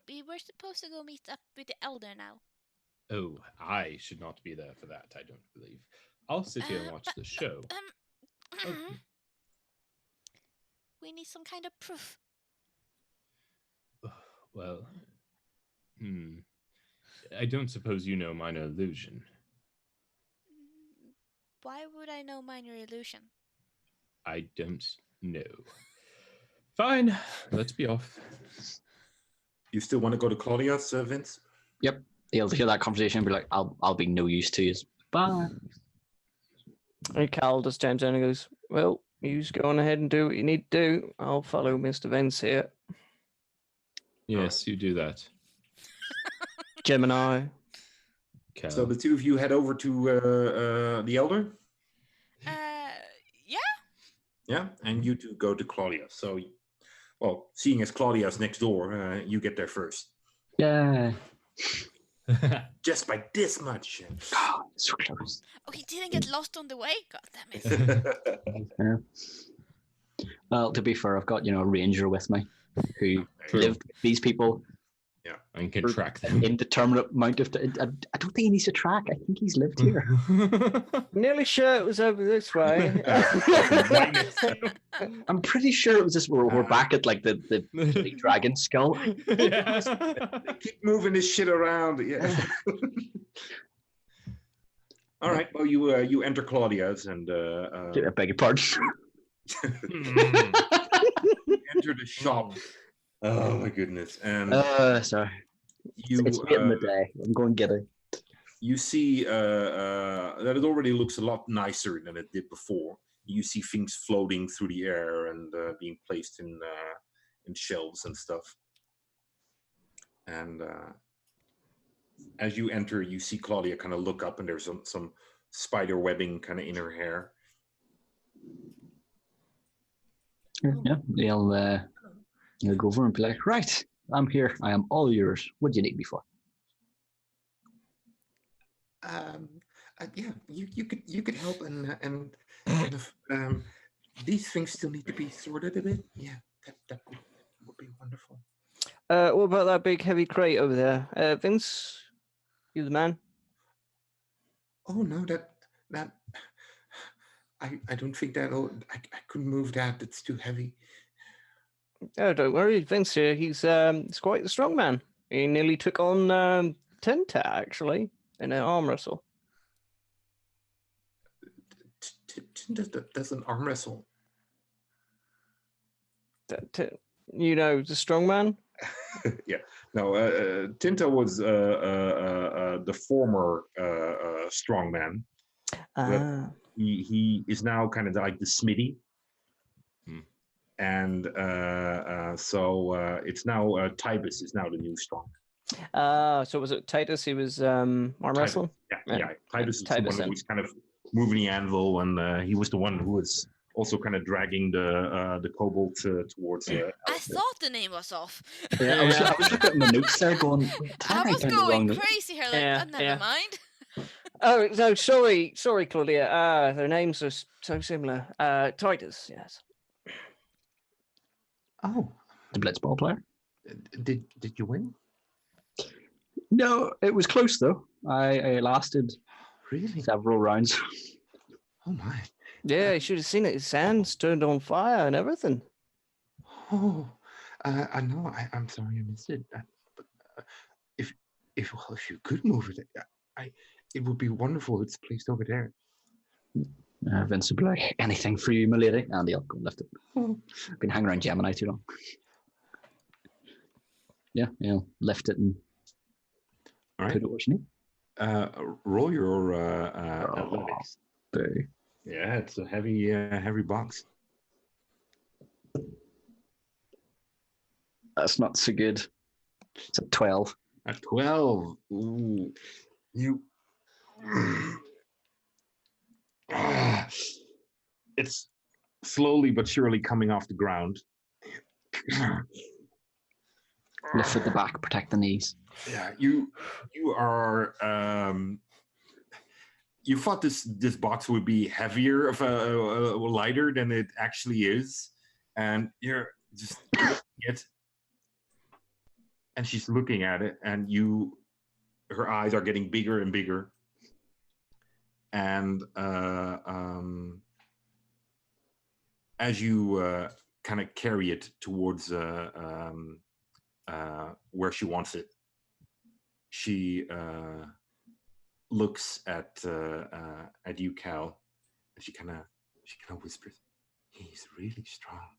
We were supposed to go meet up with the elder now. Oh, I should not be there for that, I don't believe. I'll sit here and watch the show. We need some kind of proof. Well, I don't suppose you know minor illusion. Why would I know minor illusion? I don't know. Fine, let's be off. You still want to go to Claudius, Vince? Yep. He'll hear that conversation and be like, I'll be no use to you. Bye. And Cal just turns around and goes, well, you just go on ahead and do what you need to do. I'll follow Mr. Vince here. Yes, you do that. Gemini. Cal. So the two of you head over to the elder? Yeah. Yeah, and you two go to Claudius. So, well, seeing as Claudius next door, you get there first. Yeah. Just by this much. God, so close. Oh, he didn't get lost on the way? God damn it. Yeah. Well, to be fair, I've got, a ranger with me who lived with these people. Yeah, and can track them. Indeterminate amount of I don't think he needs to track. I think he's lived here. Nearly sure it was over this way. I'm pretty sure it was this. We're back at like the big dragon skull. Yeah. They keep moving this shit around. Yeah. All right. Well, you enter Claudia's and I beg your pardon. enter the shop. Oh my goodness! And sorry. It's late in the day. I'm going to get it. You see that it already looks a lot nicer than it did before. You see things floating through the air and being placed in shelves and stuff. And as you enter, you see Claudia kind of look up, and there's some spider webbing kind of in her hair. Yeah, you'll go over and be like, right, I'm here. I am all yours. What do you need me for? Yeah, you could help and kind of these things still need to be sorted a bit. Yeah, that would be wonderful. What about that big heavy crate over there? Vince, you the man? Oh no, that I don't think that'll. I couldn't move that. It's too heavy. Oh, don't worry, Vince here. He's quite the strong man. He nearly took on Tenta actually in an arm wrestle. Tinta doesn't arm wrestle. You know, the strongman? Yeah. No, Tinta was the former strongman. Ah. He is now kind of like the Smitty. Hmm. And so it's now Tybus is now the new strongman. So was it Titus? He was arm wrestling? Yeah. Titus is the Titus one who was kind of moving the anvil, and he was the one who was also kind of dragging the kobold towards. I thought the name was off. Yeah, I was looking at my notes there going, I was going crazy here, like, never mind. Oh, no, sorry, Claudia. Their names are so similar. Titus, yes. Oh, the blitzball player. did you win? No, it was close though. I lasted Really? several rounds. Oh my. Yeah, you should have seen it. His hands turned on fire and everything. Oh, I know. I'm sorry I missed it. But if you could move it, it would be wonderful. It's placed over there. Vince would be like, anything for you, my lady. And he'll go and lift it. Oh. Been hanging around Gemini too long. Yeah, lift it and All right. put it where you need. Roll your athletics. Boo. Yeah, it's a heavy box. That's not so good. It's a 12. At 12, ooh, you. It's slowly but surely coming off the ground. Lift at the back, protect the knees. Yeah, you are. You thought this box would be heavier, lighter than it actually is, and you're just it. And she's looking at it, and her eyes are getting bigger and bigger, and as you kind of carry it towards where she wants it, she looks at you, Cal, and she kind of whispers, "He's really strong."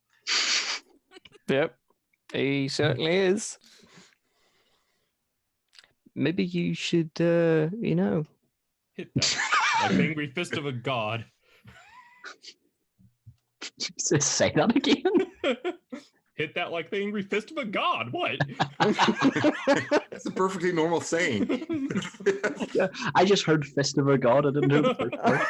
Yep, he certainly is. Maybe you should, hit that like the angry fist of a god. Just say that again. Hit that like the angry fist of a god. What? That's a perfectly normal saying. Yeah, I just heard fist of a god. I didn't know the first part.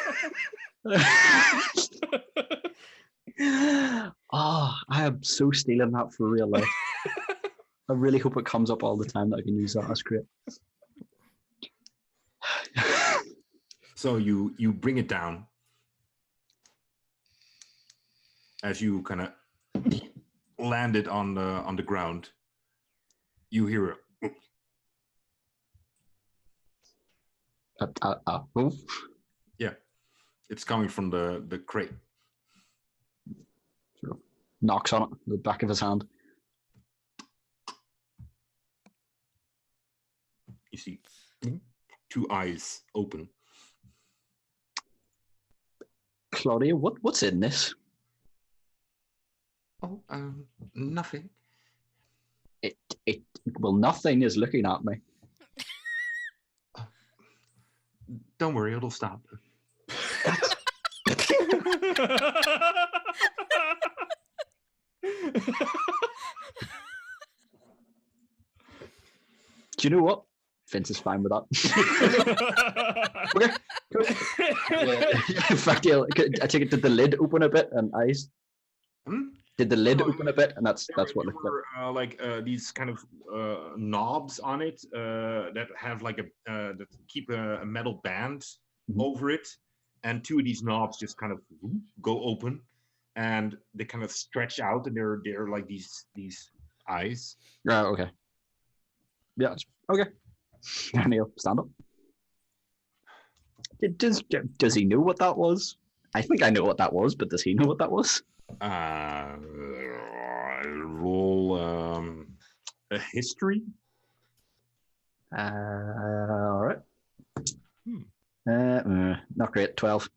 Oh, I am so stealing that for real life. I really hope it comes up all the time that I can use that. That's great. So you bring it down. As you kind of land it on the ground, you hear it. Oh. Yeah, it's coming from the crate. Sort of knocks on it, the back of his hand. You see two eyes open. Claudia, what's in this? Oh, nothing. Well, nothing is looking at me. Don't worry, it'll stop. Do you know what? Vince is fine with that. Okay. In fact, yeah, I take it. Did the lid open a bit and eyes? Did the lid open a bit? And that's what looked like these kind of knobs on it that have like that keep a metal band over it, and two of these knobs just kind of go open, and they kind of stretch out, and they're like these eyes. Yeah. Okay. Yeah. Okay. Neil, stand up. Does he know what that was? I think I know what that was, but does he know what that was? Roll a history. All right. Not great. 12.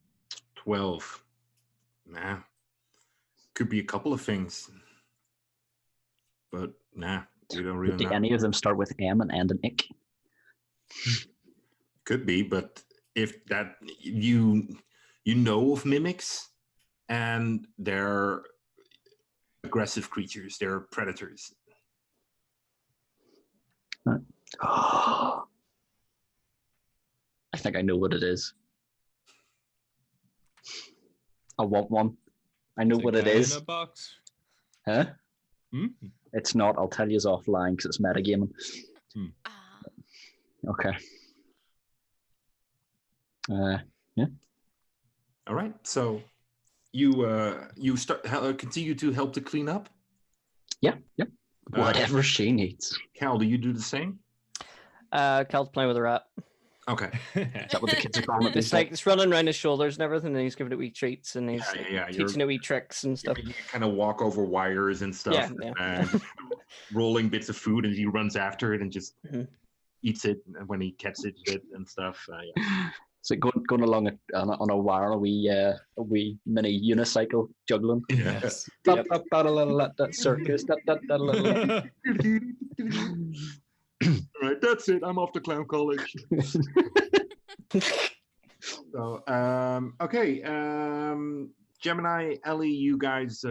12. Nah. Could be a couple of things. But nah, we don't really Do know. any of them start with M and end in ick? Could be, but if that you know of mimics, and they're aggressive creatures, they're predators. I think I know what it is. I want one. I know It's a what it guy is. in a box. Huh? Hmm? It's not. I'll tell you offline because it's metagaming. Ah. Okay. Yeah. All right, so you start continue to help to clean up. Yeah. Whatever she needs. Cal, do you do the same? Cal's playing with a rat. Okay. Is that what the kids are calling it? It's like it's running around his shoulders and everything, and he's giving it wee treats and he's Yeah. teaching it wee tricks and stuff. You kind of walk over wires and stuff, Yeah. and rolling bits of food, and he runs after it and just eats it when he catches it and stuff. Yeah. So going along on a wire, a wee mini unicycle juggling. Yes. That circus. That. All right, that's it. I'm off to clown college. So, okay, Gemini, Ellie, you guys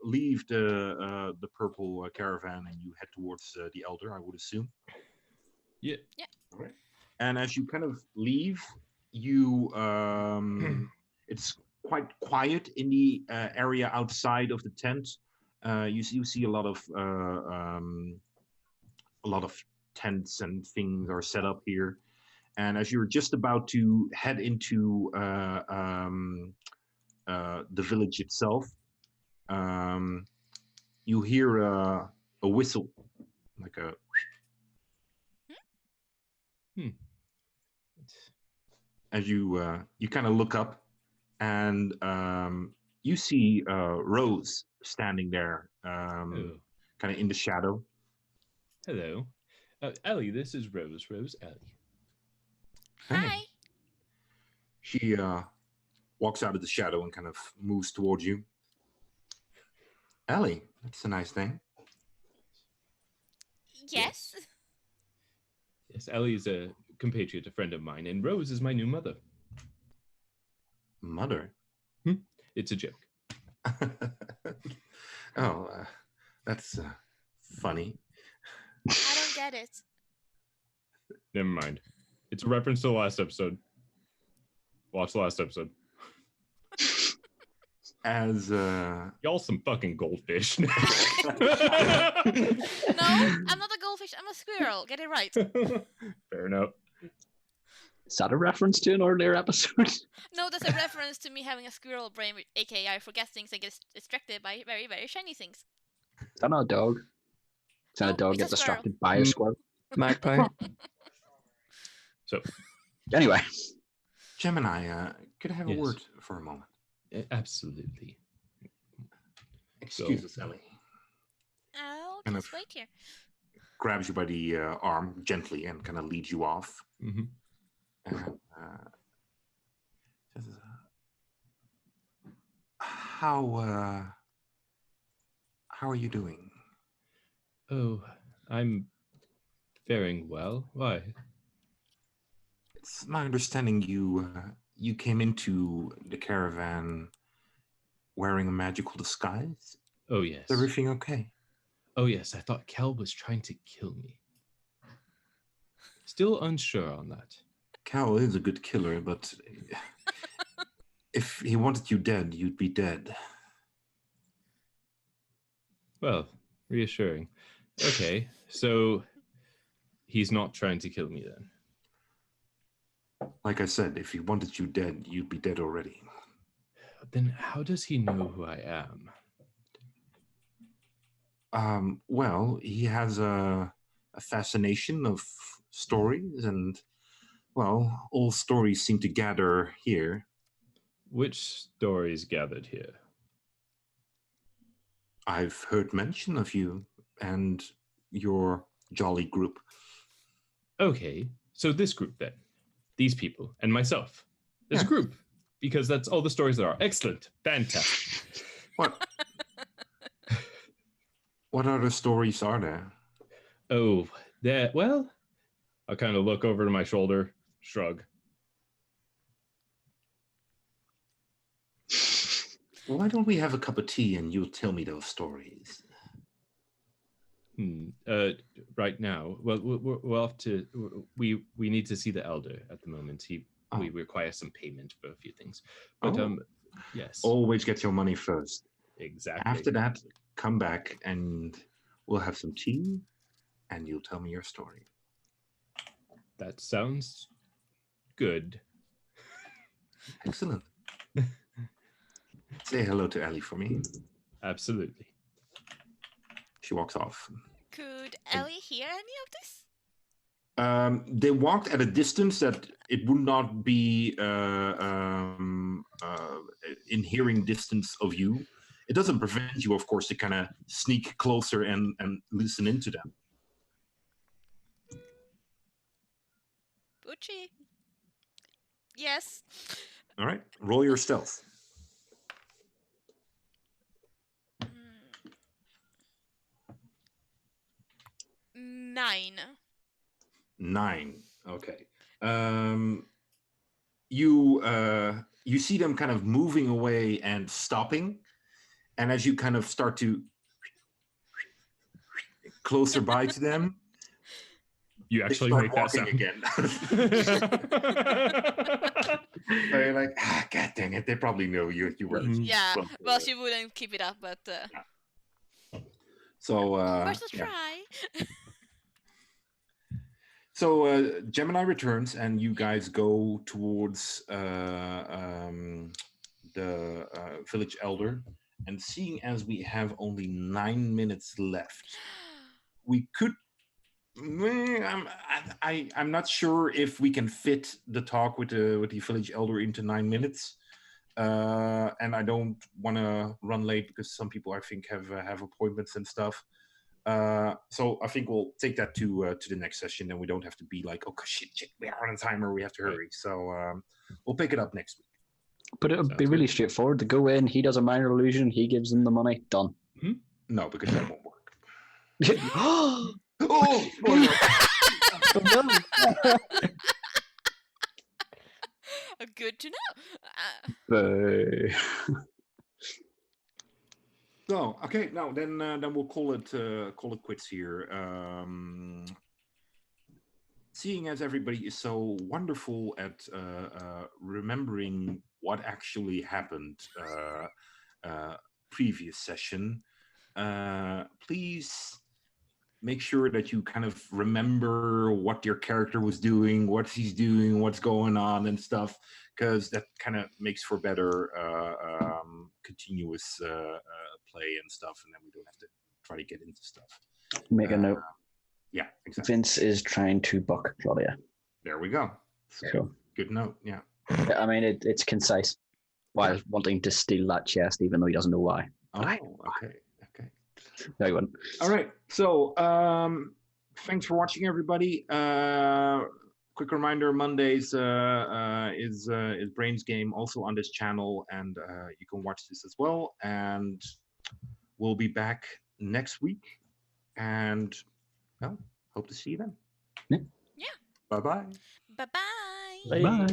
leave the purple caravan and you head towards the Elder, I would assume. Yeah. All right. And as you kind of leave, you it's quite quiet in the area outside of the tent. You see a lot of tents and things are set up here. And as you're just about to head into the village itself, you hear a whistle, like a. As you kind of look up, and you see Rose standing there, kind of in the shadow. Hello. Ellie, this is Rose. Rose, Ellie. Hi. She walks out of the shadow and kind of moves towards you. Ellie, that's a nice name. Yes. Yes, Ellie is a compatriot, a friend of mine, and Rose is my new mother. Mother? It's a joke. Oh, that's funny. I don't get it. Never mind. It's a reference to the last episode. Watch the last episode. As y'all some fucking goldfish. No, I'm not a goldfish. I'm a squirrel. Get it right. Fair enough. Is that a reference to an earlier episode? No, that's a reference to me having a squirrel brain, aka I forget things and get distracted by very, very shiny things. Is that not a dog? Is that a dog get distracted by a squirrel? Magpie. So, anyway. Gemini, could I have a word for a moment? Absolutely. Excuse us, Ellie. I'll Kind just of wait here. Grabs you by the arm gently and kind of leads you off. Mm-hmm. And says, how are you doing? Oh, I'm faring well. Why? It's my understanding you came into the caravan wearing a magical disguise. Oh yes. Is everything okay? Oh yes, I thought Kel was trying to kill me. Still unsure on that. Cal is a good killer, but if he wanted you dead, you'd be dead. Well, reassuring. Okay, so he's not trying to kill me then. Like I said, if he wanted you dead, you'd be dead already. Then how does he know who I am? Well, he has a fascination of stories, and, well, all stories seem to gather here. Which stories gathered here? I've heard mention of you and your jolly group. Okay, so this group then. These people and myself. There's a group. because that's all the stories there are. Excellent. Fantastic. What? What other stories are there? Oh, that, well, I kind of look over to my shoulder, shrug. Why don't we have a cup of tea and you'll tell me those stories? Right now, well, we'll have to. We need to see the elder at the moment. We require some payment for a few things, but yes. Always get your money first. Exactly. After that, come back and we'll have some tea, and you'll tell me your story. That sounds good. Excellent. Say hello to Ellie for me. Absolutely. She walks off. Could Ellie hear any of this? They walked at a distance that it would not be in hearing distance of you. It doesn't prevent you, of course, to kind of sneak closer and listen into them. Butchie. Yes. All right, roll your stealth. 9. 9. Okay. You see them kind of moving away and stopping, and as you kind of start to closer by to them, you actually make that sound again. So you're like, God dang it! They probably know you were. Yeah. Well, she wouldn't keep it up, but. So. Worth a try. So Gemini returns, and you guys go towards the village elder. And seeing as we have only 9 minutes left, we could. I'm not sure if we can fit the talk with the village elder into 9 minutes. And I don't want to run late because some people I think have appointments and stuff. So I think we'll take that to the next session, and we don't have to be like, oh shit, we are on a timer, we have to hurry. So we'll pick it up next week. But it would be really straightforward. To go in, he does a minor illusion, he gives them the money, done. No, because that won't work. Good to know. So okay, no, then we'll call it quits here. Seeing as everybody is so wonderful at remembering what actually happened previous session, please make sure that you kind of remember what your character was doing, what he's doing, what's going on and stuff, because that kind of makes for better continuous play and stuff, and then we don't have to try to get into stuff. Make a note. Yeah, exactly. Vince is trying to buck Claudia. There we go. So, cool. Good note, yeah. I mean, it's concise while wanting to steal that chest, even though he doesn't know why. Okay. No, he wouldn't. All right. So, thanks for watching, everybody. Quick reminder: Mondays is Brains Game, also on this channel, and you can watch this as well. And we'll be back next week. And well, hope to see you then. Yeah. Yeah. Bye-bye. Bye-bye. Bye.